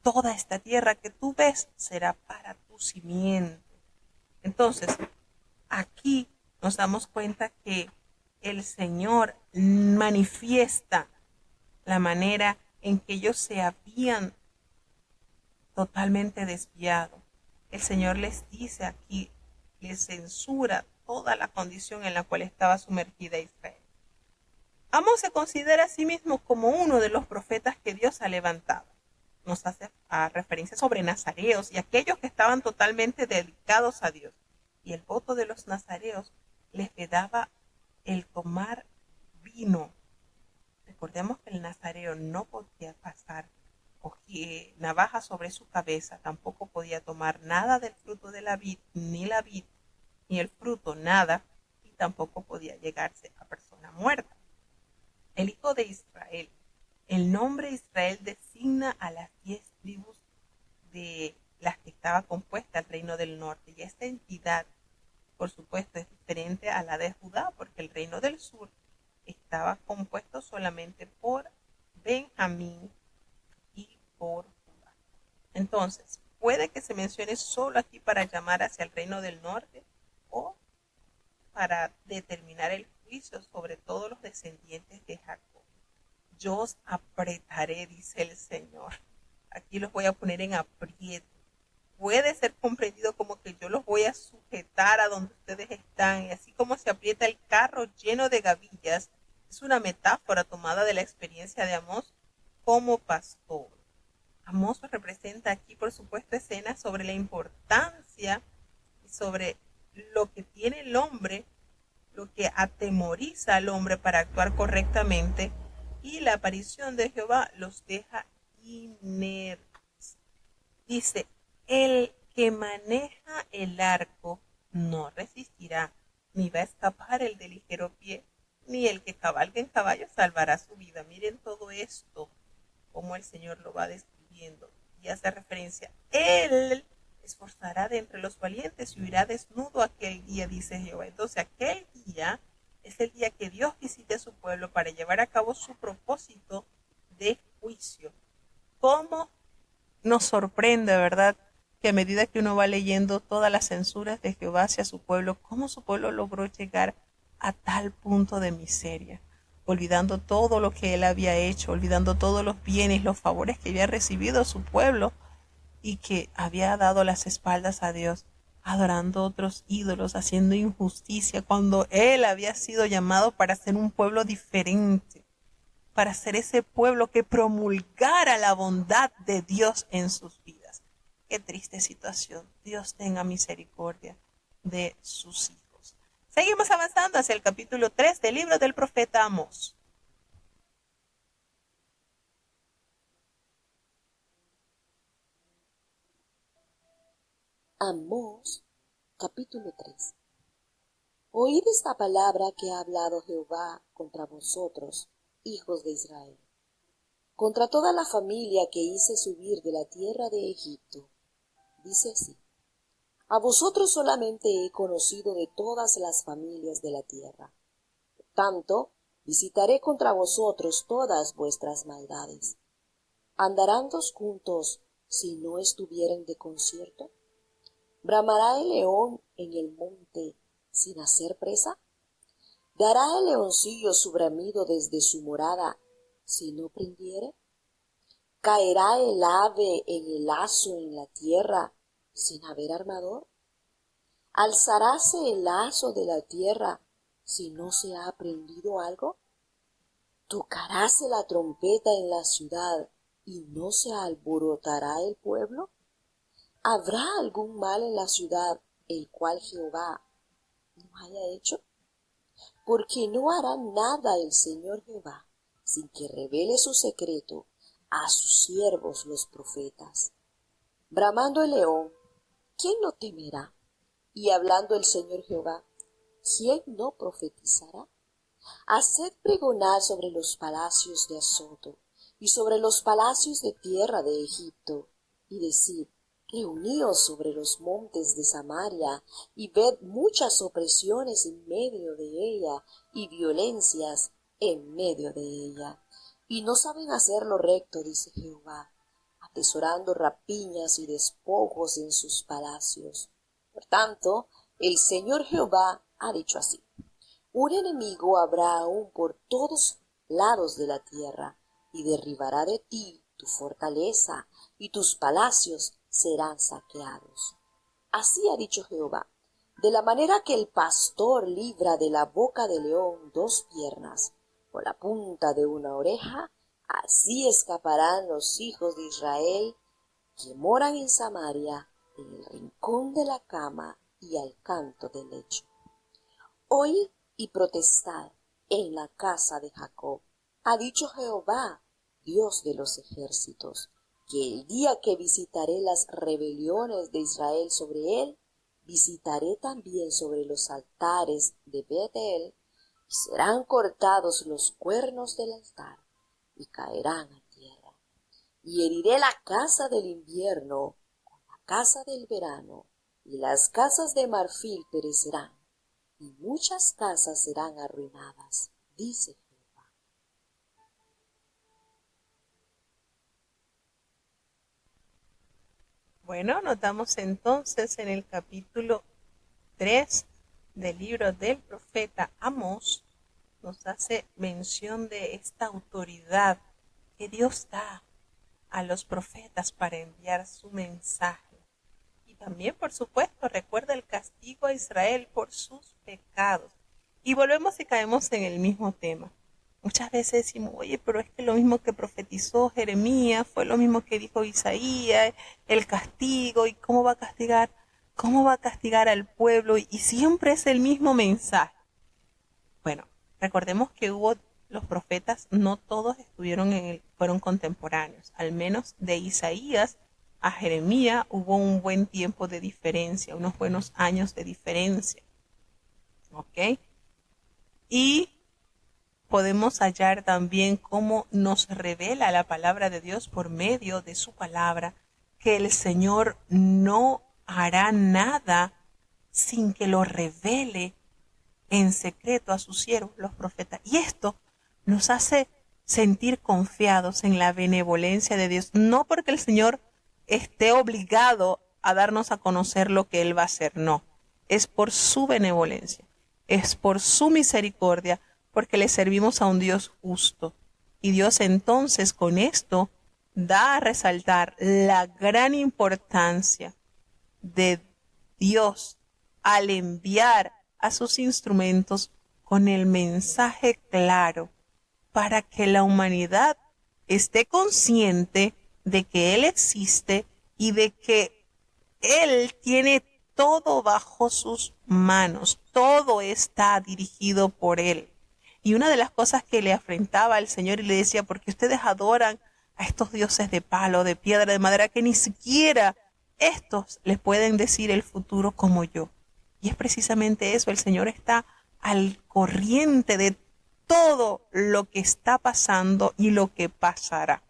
Toda esta tierra que tú ves será para tu simiente. Entonces, aquí nos damos cuenta que el Señor manifiesta la manera en que ellos se habían totalmente desviado. El Señor les dice aquí, les censura toda la condición en la cual estaba sumergida Israel. Amós se considera a sí mismo como uno de los profetas que Dios ha levantado. Nos hace referencia sobre nazareos y aquellos que estaban totalmente dedicados a Dios. Y el voto de los nazareos les vedaba el tomar vino. Recordemos que el nazareo no podía pasar navaja sobre su cabeza, tampoco podía tomar nada del fruto de la vid, ni el fruto, nada, y tampoco podía llegarse a persona muerta. El hijo de Israel. El nombre Israel designa a las 10 tribus de las que estaba compuesta el reino del norte. Y esta entidad, por supuesto, es diferente a la de Judá, porque el reino del sur estaba compuesto solamente por Benjamín y por Judá. Entonces, puede que se mencione solo aquí para llamar hacia el reino del norte o para determinar el juicio sobre todos los descendientes de Jacob. Yo os apretaré, dice el Señor. Aquí los voy a poner en aprieto. Puede ser comprendido como que yo los voy a sujetar a donde ustedes están, y así como se aprieta el carro lleno de gavillas. Es una metáfora tomada de la experiencia de Amós como pastor. Amós representa aquí, por supuesto, escenas sobre la importancia y sobre lo que tiene el hombre, lo que atemoriza al hombre para actuar correctamente, y la aparición de Jehová los deja inertes. Dice, el que maneja el arco no resistirá, ni va a escapar el de ligero pie, ni el que cabalga en caballo salvará su vida. Miren todo esto, como el Señor lo va describiendo, y hace referencia, él esforzará de entre los valientes y huirá desnudo aquel día, dice Jehová. Entonces aquel día es el día que Dios visite a su pueblo para llevar a cabo su propósito de juicio. ¿Cómo nos sorprende, verdad? Que a medida que uno va leyendo todas las censuras de Jehová hacia su pueblo, cómo su pueblo logró llegar a tal punto de miseria, olvidando todo lo que él había hecho, olvidando todos los bienes, los favores que había recibido su pueblo, y que había dado las espaldas a Dios, adorando otros ídolos, haciendo injusticia, cuando él había sido llamado para ser un pueblo diferente, para ser ese pueblo que promulgara la bondad de Dios en sus vidas. Qué triste situación. Dios tenga misericordia de sus hijos. Seguimos avanzando hacia el capítulo 3 del libro del profeta Amós. Amós, capítulo 3. Oíd esta palabra que ha hablado Jehová contra vosotros, hijos de Israel, contra toda la familia que hice subir de la tierra de Egipto. Dice así: a vosotros solamente he conocido de todas las familias de la tierra. Por tanto, visitaré contra vosotros todas vuestras maldades. ¿Andarán dos juntos si no estuvieren de concierto? ¿Bramará el león en el monte sin hacer presa? ¿Dará el leoncillo su bramido desde su morada si no prendiere? ¿Caerá el ave en el lazo en la tierra sin haber armador? ¿Alzaráse el lazo de la tierra si no se ha prendido algo? ¿Tocaráse la trompeta en la ciudad y no se alborotará el pueblo? ¿Habrá algún mal en la ciudad el cual Jehová no haya hecho? Porque no hará nada el Señor Jehová sin que revele su secreto a sus siervos los profetas. Bramando el león, ¿quién no temerá? Y hablando el Señor Jehová, ¿quién no profetizará? Haced pregonar sobre los palacios de Azoto y sobre los palacios de tierra de Egipto, y decid, reuníos sobre los montes de Samaria, y ved muchas opresiones en medio de ella, y violencias en medio de ella. Y no saben hacer lo recto, dice Jehová, atesorando rapiñas y despojos en sus palacios. Por tanto, el Señor Jehová ha dicho así: un enemigo habrá aún por todos lados de la tierra, y derribará de ti tu fortaleza, y tus palacios serán saqueados. Así ha dicho Jehová: de la manera que el pastor libra de la boca del león dos piernas, o la punta de una oreja, así escaparán los hijos de Israel que moran en Samaria, en el rincón de la cama y al canto del lecho. Oíd y protestad en la casa de Jacob, ha dicho Jehová, Dios de los ejércitos, que el día que visitaré las rebeliones de Israel sobre él, visitaré también sobre los altares de Betel, y serán cortados los cuernos del altar, y caerán a tierra. Y heriré la casa del invierno con la casa del verano, y las casas de marfil perecerán, y muchas casas serán arruinadas, dice Jehová. Bueno, notamos entonces en el capítulo 3 del libro del profeta Amós, nos hace mención de esta autoridad que Dios da a los profetas para enviar su mensaje. Y también, por supuesto, recuerda el castigo a Israel por sus pecados. Y volvemos y caemos en el mismo tema. Muchas veces decimos, oye, pero es que lo mismo que profetizó Jeremías, fue lo mismo que dijo Isaías, el castigo, ¿y cómo va a castigar? ¿Cómo va a castigar al pueblo? Y siempre es el mismo mensaje. Bueno, recordemos que hubo los profetas, no todos fueron contemporáneos, al menos de Isaías a Jeremías hubo un buen tiempo de diferencia, unos buenos años de diferencia. ¿Ok? Y podemos hallar también cómo nos revela la palabra de Dios por medio de su palabra, que el Señor no hará nada sin que lo revele en secreto a sus siervos, los profetas. Y esto nos hace sentir confiados en la benevolencia de Dios, no porque el Señor esté obligado a darnos a conocer lo que Él va a hacer, no, es por su benevolencia, es por su misericordia, porque le servimos a un Dios justo. Y Dios entonces con esto da a resaltar la gran importancia de Dios al enviar a sus instrumentos con el mensaje claro para que la humanidad esté consciente de que Él existe y de que Él tiene todo bajo sus manos, todo está dirigido por Él. Y una de las cosas que le afrentaba al Señor y le decía, porque ustedes adoran a estos dioses de palo, de piedra, de madera, que ni siquiera estos les pueden decir el futuro como yo. Y es precisamente eso, el Señor está al corriente de todo lo que está pasando y lo que pasará.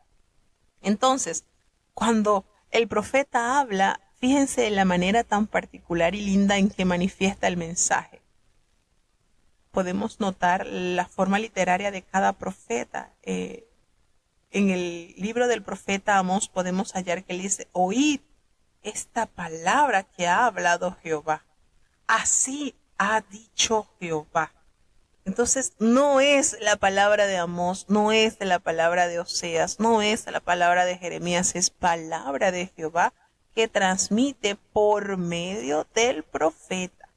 Entonces, cuando el profeta habla, fíjense en la manera tan particular y linda en que manifiesta el mensaje. Podemos notar la forma literaria de cada profeta. En el libro del profeta Amós podemos hallar que él dice, oíd esta palabra que ha hablado Jehová. Así ha dicho Jehová. Entonces no es la palabra de Amós, no es de la palabra de Oseas, no es de la palabra de Jeremías, es palabra de Jehová que transmite por medio del profeta.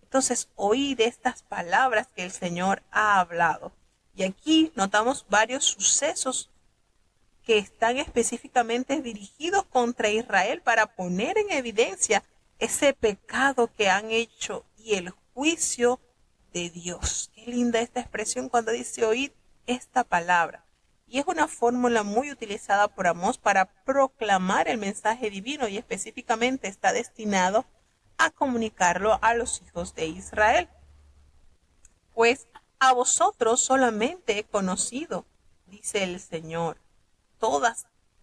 Entonces oíd estas palabras que el Señor ha hablado. Y aquí notamos varios sucesos que están específicamente dirigidos contra Israel para poner en evidencia ese pecado que han hecho y el juicio de Dios. Qué linda esta expresión cuando dice oíd esta palabra. Y es una fórmula muy utilizada por Amós para proclamar el mensaje divino y específicamente está destinado a comunicarlo a los hijos de Israel. Pues a vosotros solamente he conocido, dice el Señor,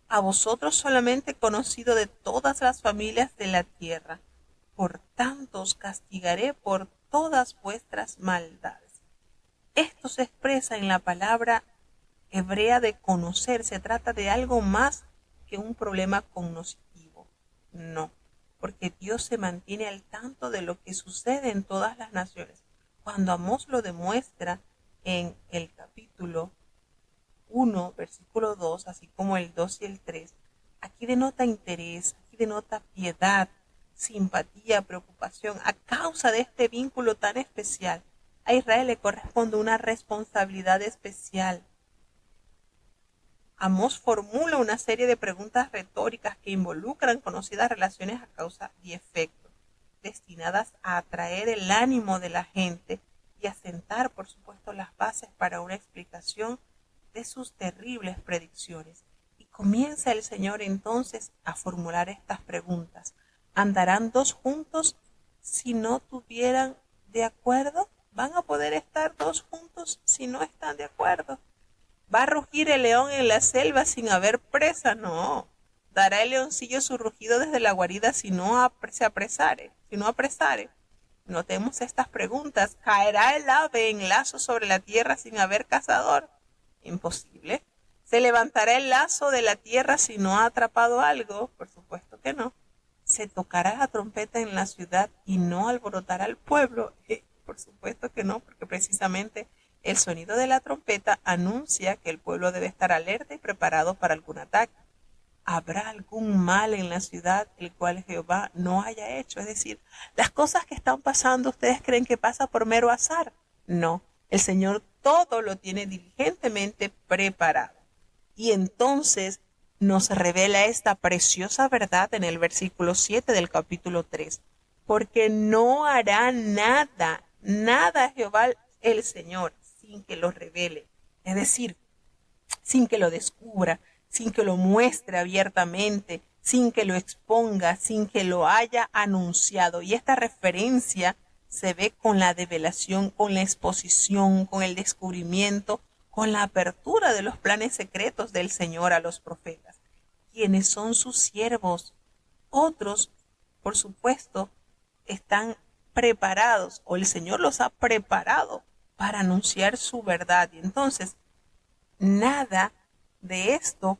a vosotros solamente he conocido de todas las familias de la tierra. Por tanto os castigaré por todas vuestras maldades. Esto se expresa en la palabra hebrea de conocer. Se trata de algo más que un problema cognitivo. No, porque Dios se mantiene al tanto de lo que sucede en todas las naciones. Cuando Amós lo demuestra en el capítulo 1, versículo 2, así como el 2 y el 3, aquí denota interés, aquí denota piedad, simpatía, preocupación. A causa de este vínculo tan especial, a Israel le corresponde una responsabilidad especial. Amós formula una serie de preguntas retóricas que involucran conocidas relaciones a causa y efecto, destinadas a atraer el ánimo de la gente y a sentar, por supuesto, las bases para una explicación de sus terribles predicciones. Y comienza el Señor entonces a formular estas preguntas. ¿Andarán dos juntos si no tuvieran de acuerdo? ¿Van a poder estar dos juntos si no están de acuerdo? ¿Va a rugir el león en la selva sin haber presa? No. ¿Dará el leoncillo su rugido desde la guarida si no se apresare? Notemos estas preguntas. ¿Caerá el ave en lazo sobre la tierra sin haber cazador? Imposible. ¿Se levantará el lazo de la tierra si no ha atrapado algo? Por supuesto que no. ¿Se tocará la trompeta en la ciudad y no alborotará al pueblo? Por supuesto que no, porque precisamente el sonido de la trompeta anuncia que el pueblo debe estar alerta y preparado para algún ataque. ¿Habrá algún mal en la ciudad el cual Jehová no haya hecho? Es decir, las cosas que están pasando, ¿ustedes creen que pasa por mero azar? No, el Señor todo lo tiene diligentemente preparado. Y entonces nos revela esta preciosa verdad en el versículo 7 del capítulo 3. Porque no hará nada Jehová el Señor sin que lo revele. Es decir, sin que lo descubra, sin que lo muestre abiertamente, sin que lo exponga, sin que lo haya anunciado. Y esta referencia se ve con la develación, con la exposición, con el descubrimiento, con la apertura de los planes secretos del Señor a los profetas, quienes son sus siervos. Otros, por supuesto, están preparados, o el Señor los ha preparado para anunciar su verdad. Y entonces, nada de esto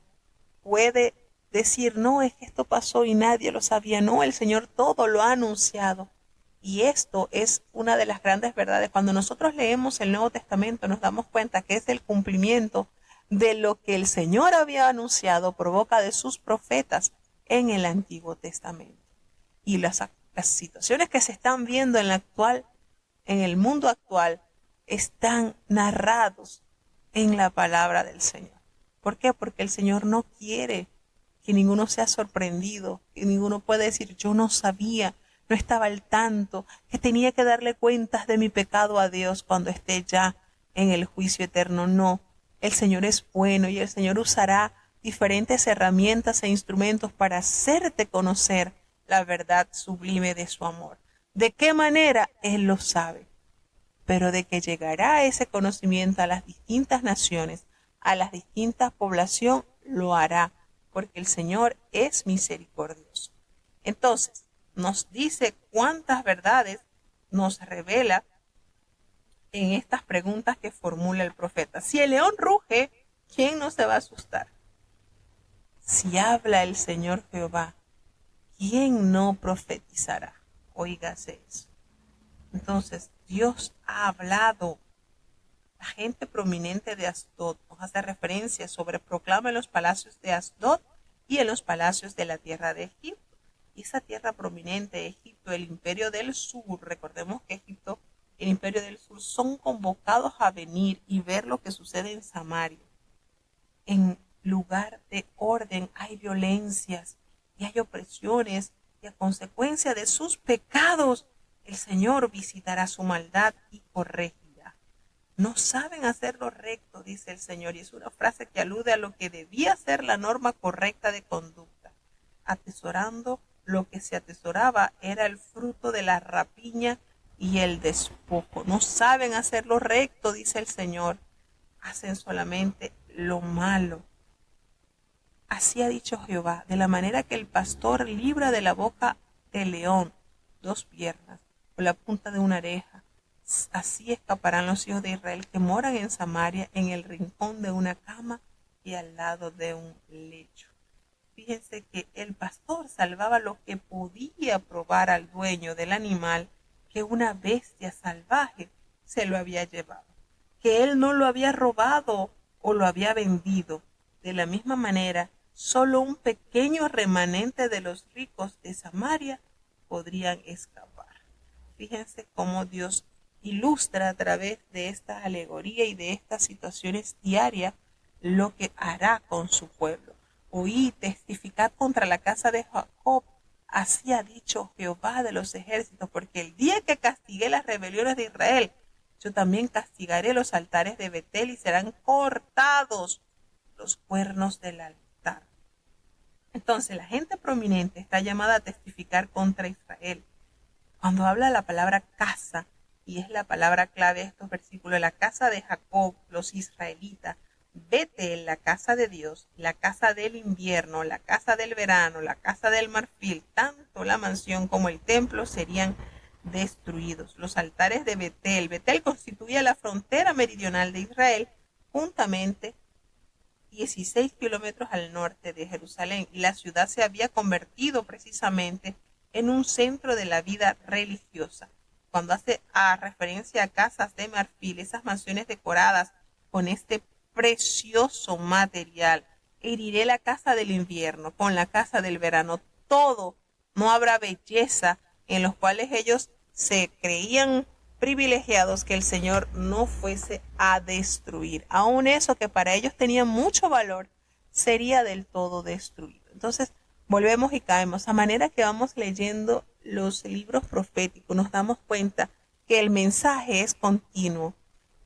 puede decir, no, es que esto pasó y nadie lo sabía. No, el Señor todo lo ha anunciado. Y esto es una de las grandes verdades. Cuando nosotros leemos el Nuevo Testamento nos damos cuenta que es el cumplimiento de lo que el Señor había anunciado por boca de sus profetas en el Antiguo Testamento. Y las situaciones que se están viendo en el mundo actual, están narrados en la palabra del Señor. ¿Por qué? Porque el Señor no quiere que ninguno sea sorprendido, que ninguno pueda decir, yo no sabía, no estaba al tanto, que tenía que darle cuentas de mi pecado a Dios cuando esté ya en el juicio eterno. No, el Señor es bueno y el Señor usará diferentes herramientas e instrumentos para hacerte conocer la verdad sublime de su amor. ¿De qué manera? Él lo sabe. Pero de que llegará ese conocimiento a las distintas naciones, a las distintas poblaciones, lo hará, porque el Señor es misericordioso. Entonces, nos dice cuántas verdades nos revela en estas preguntas que formula el profeta. Si el león ruge, ¿quién no se va a asustar? Si habla el Señor Jehová, ¿quién no profetizará? Óigase eso. Entonces, Dios ha hablado. La gente prominente de Asdod nos hace referencia sobre proclama en los palacios de Asdod y en los palacios de la tierra de Egipto. Y esa tierra prominente de Egipto, el imperio del sur, recordemos que Egipto, el imperio del sur, son convocados a venir y ver lo que sucede en Samaria, en lugar de orden hay violencias y hay opresiones, y a consecuencia de sus pecados, el Señor visitará su maldad y corregirá. No saben hacer lo recto, dice el Señor, y es una frase que alude a lo que debía ser la norma correcta de conducta. Atesorando lo que se atesoraba era el fruto de la rapiña y el despojo. No saben hacer lo recto, dice el Señor. Hacen solamente lo malo. Así ha dicho Jehová, de la manera que el pastor libra de la boca del león 2 piernas o la punta de una oreja, así escaparán los hijos de Israel que moran en Samaria, en el rincón de una cama y al lado de un lecho. Fíjense que el pastor salvaba lo que podía probar al dueño del animal que una bestia salvaje se lo había llevado, que él no lo había robado o lo había vendido. De la misma manera, solo un pequeño remanente de los ricos de Samaria podrían escapar. Fíjense cómo Dios ilustra a través de esta alegoría y de estas situaciones diarias lo que hará con su pueblo. Oí testificar contra la casa de Jacob, así ha dicho Jehová de los ejércitos, porque el día que castigué las rebeliones de Israel, yo también castigaré los altares de Betel y serán cortados los cuernos del altar. Entonces, la gente prominente está llamada a testificar contra Israel. Cuando habla la palabra casa, y es la palabra clave de estos versículos, la casa de Jacob, los israelitas, Betel, la casa de Dios, la casa del invierno, la casa del verano, la casa del marfil, tanto la mansión como el templo serían destruidos. Los altares de Betel. Betel constituía la frontera meridional de Israel, juntamente 16 kilómetros al norte de Jerusalén, y la ciudad se había convertido precisamente en un centro de la vida religiosa. Cuando hace referencia a casas de marfil, esas mansiones decoradas con este precioso material, heriré la casa del invierno con la casa del verano, todo, no habrá belleza, en los cuales ellos se creían privilegiados, que el Señor no fuese a destruir. Aún eso que para ellos tenía mucho valor, sería del todo destruido. Entonces, volvemos y caemos. A manera que vamos leyendo los libros proféticos, nos damos cuenta que el mensaje es continuo.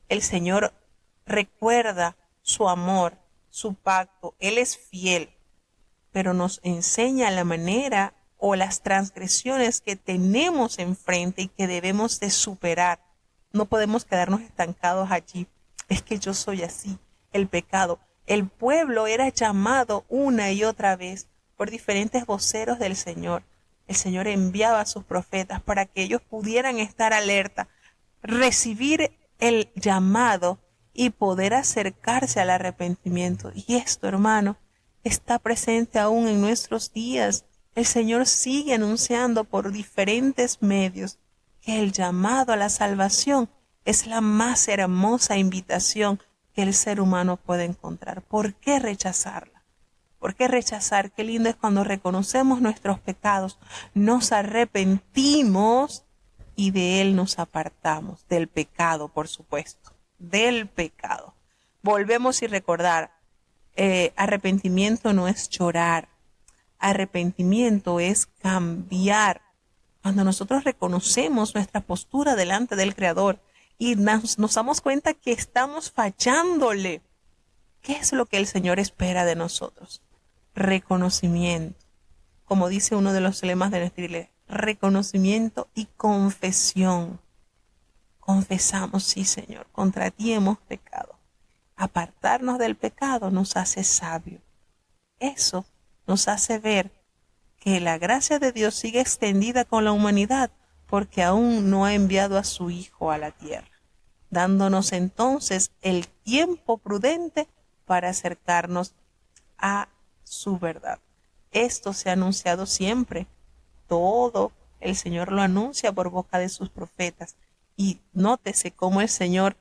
El Señor recuerda su amor, su pacto. Él es fiel, pero nos enseña la manera o las transgresiones que tenemos enfrente y que debemos de superar. No podemos quedarnos estancados allí. Es que yo soy así. El pecado. El pueblo era llamado una y otra vez por diferentes voceros del Señor. El Señor enviaba a sus profetas para que ellos pudieran estar alerta, recibir el llamado y poder acercarse al arrepentimiento. Y esto, hermano, está presente aún en nuestros días. El Señor sigue anunciando por diferentes medios que el llamado a la salvación es la más hermosa invitación que el ser humano puede encontrar. ¿Por qué rechazarla? ¿Por qué rechazar? Qué lindo es cuando reconocemos nuestros pecados, nos arrepentimos y de él nos apartamos, del pecado, por supuesto, del pecado. Volvemos y recordar, arrepentimiento no es llorar, arrepentimiento es cambiar. Cuando nosotros reconocemos nuestra postura delante del Creador y nos damos cuenta que estamos fallándole, ¿qué es lo que el Señor espera de nosotros? Reconocimiento. Como dice uno de los lemas de nuestra iglesia, reconocimiento y confesión. Confesamos, sí, Señor, contra ti hemos pecado. Apartarnos del pecado nos hace sabio. Eso nos hace ver que la gracia de Dios sigue extendida con la humanidad porque aún no ha enviado a su Hijo a la tierra, dándonos entonces el tiempo prudente para acercarnos a su verdad. Esto se ha anunciado siempre, todo el Señor lo anuncia por boca de sus profetas, y nótese cómo el Señor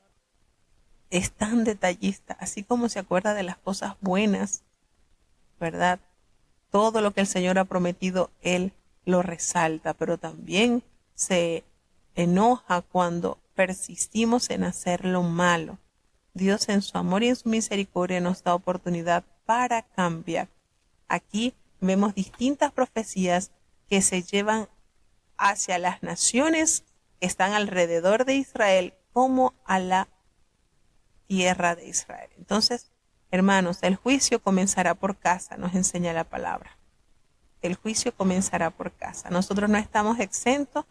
es tan detallista, así como se acuerda de las cosas buenas, ¿verdad? Todo lo que el Señor ha prometido, Él lo resalta, pero también se enoja cuando persistimos en hacer lo malo. Dios en su amor y en su misericordia nos da oportunidad para cambiar. Aquí vemos distintas profecías que se llevan hacia las naciones que están alrededor de Israel como a la tierra de Israel. Entonces, hermanos, el juicio comenzará por casa, nos enseña la palabra. El juicio comenzará por casa. Nosotros no estamos exentos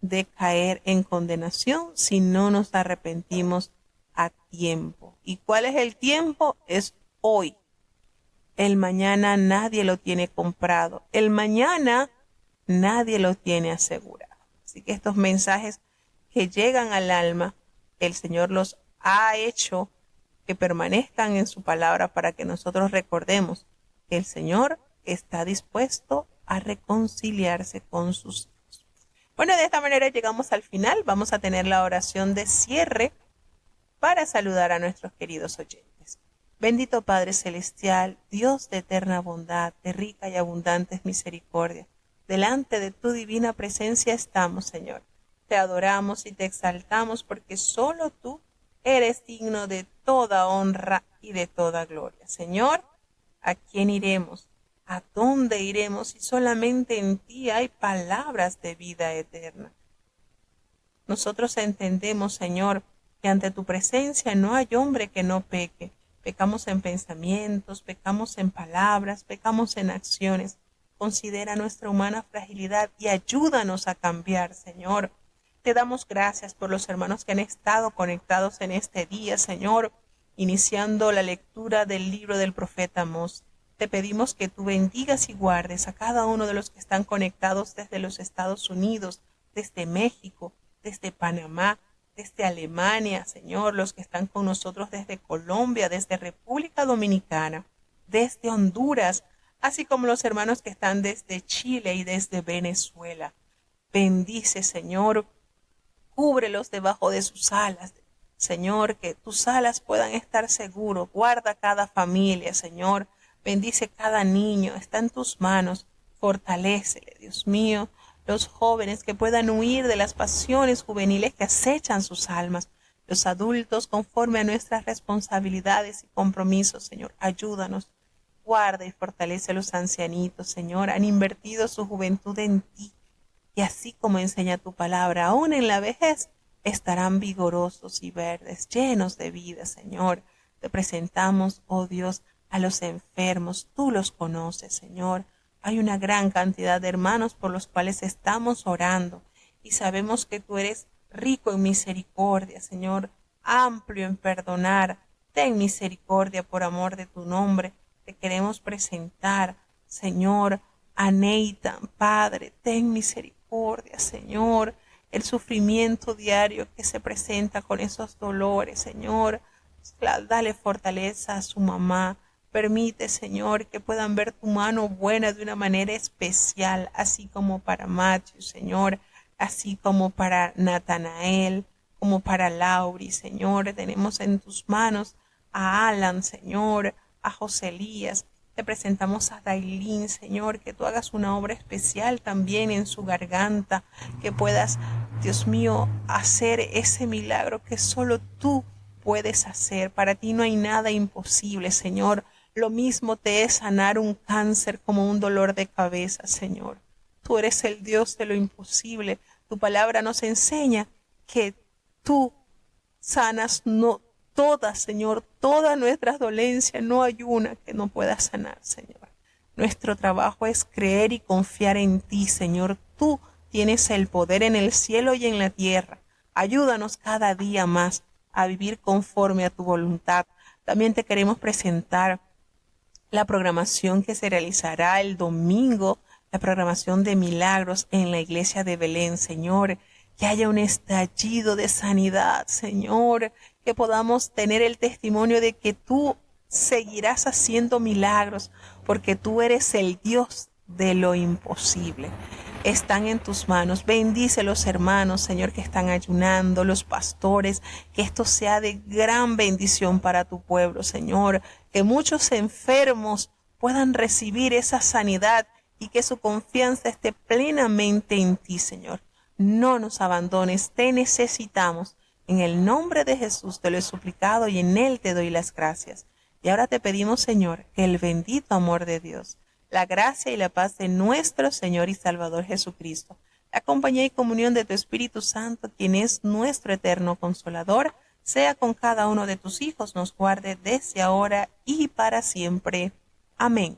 de caer en condenación si no nos arrepentimos a tiempo. ¿Y cuál es el tiempo? Es hoy. El mañana nadie lo tiene comprado. El mañana nadie lo tiene asegurado. Así que estos mensajes que llegan al alma, el Señor los ha hecho que permanezcan en su palabra para que nosotros recordemos que el Señor está dispuesto a reconciliarse con sus hijos. Bueno, de esta manera llegamos al final. Vamos a tener la oración de cierre para saludar a nuestros queridos oyentes. Bendito Padre Celestial, Dios de eterna bondad, de rica y abundantes misericordia, delante de tu divina presencia estamos, Señor. Te adoramos y te exaltamos porque solo tú eres digno de toda honra y de toda gloria. Señor, ¿a quién iremos? ¿A dónde iremos si solamente en ti hay palabras de vida eterna? Nosotros entendemos, Señor, que ante tu presencia no hay hombre que no peque. Pecamos en pensamientos, pecamos en palabras, pecamos en acciones. Considera nuestra humana fragilidad y ayúdanos a cambiar, Señor. Te damos gracias por los hermanos que han estado conectados en este día, Señor, iniciando la lectura del libro del profeta Amós. Te pedimos que tú bendigas y guardes a cada uno de los que están conectados desde los Estados Unidos, desde México, desde Panamá, desde Alemania, Señor, los que están con nosotros desde Colombia, desde República Dominicana, desde Honduras, así como los hermanos que están desde Chile y desde Venezuela. Bendice, Señor, cúbrelos debajo de sus alas. Señor, que tus alas puedan estar seguros. Guarda cada familia, Señor. Bendice cada niño. Está en tus manos. Fortalécele, Dios mío, los jóvenes que puedan huir de las pasiones juveniles que acechan sus almas. Los adultos, conforme a nuestras responsabilidades y compromisos, Señor, ayúdanos. Guarda y fortalece a los ancianitos, Señor. Han invertido su juventud en ti. Y así como enseña tu palabra, aún en la vejez, estarán vigorosos y verdes, llenos de vida, Señor. Te presentamos, oh Dios, a los enfermos. Tú los conoces, Señor. Hay una gran cantidad de hermanos por los cuales estamos orando. Y sabemos que tú eres rico en misericordia, Señor, amplio en perdonar. Ten misericordia por amor de tu nombre. Te queremos presentar, Señor, a Nathan, Padre, ten misericordia, Señor, el sufrimiento diario que se presenta con esos dolores, Señor, dale fortaleza a su mamá, permite, Señor, que puedan ver tu mano buena de una manera especial, así como para Matthew, Señor, así como para Natanael, como para Lauri, Señor, tenemos en tus manos a Alan, Señor, a José Elías. Te presentamos a Dailín, Señor, que tú hagas una obra especial también en su garganta, que puedas, Dios mío, hacer ese milagro que solo tú puedes hacer. Para ti no hay nada imposible, Señor. Lo mismo te es sanar un cáncer como un dolor de cabeza, Señor. Tú eres el Dios de lo imposible. Tu palabra nos enseña que tú sanas todas, Señor, todas nuestras dolencias, no hay una que no pueda sanar, Señor. Nuestro trabajo es creer y confiar en ti, Señor. Tú tienes el poder en el cielo y en la tierra. Ayúdanos cada día más a vivir conforme a tu voluntad. También te queremos presentar la programación que se realizará el domingo, la programación de milagros en la iglesia de Belén, Señor. Que haya un estallido de sanidad, Señor, que podamos tener el testimonio de que tú seguirás haciendo milagros, porque tú eres el Dios de lo imposible. Están en tus manos. Bendice los hermanos, Señor, que están ayunando, los pastores, que esto sea de gran bendición para tu pueblo, Señor, que muchos enfermos puedan recibir esa sanidad y que su confianza esté plenamente en ti, Señor. No nos abandones, te necesitamos. En el nombre de Jesús te lo he suplicado y en Él te doy las gracias. Y ahora te pedimos, Señor, que el bendito amor de Dios, la gracia y la paz de nuestro Señor y Salvador Jesucristo, la compañía y comunión de tu Espíritu Santo, quien es nuestro eterno consolador, sea con cada uno de tus hijos, nos guarde desde ahora y para siempre. Amén.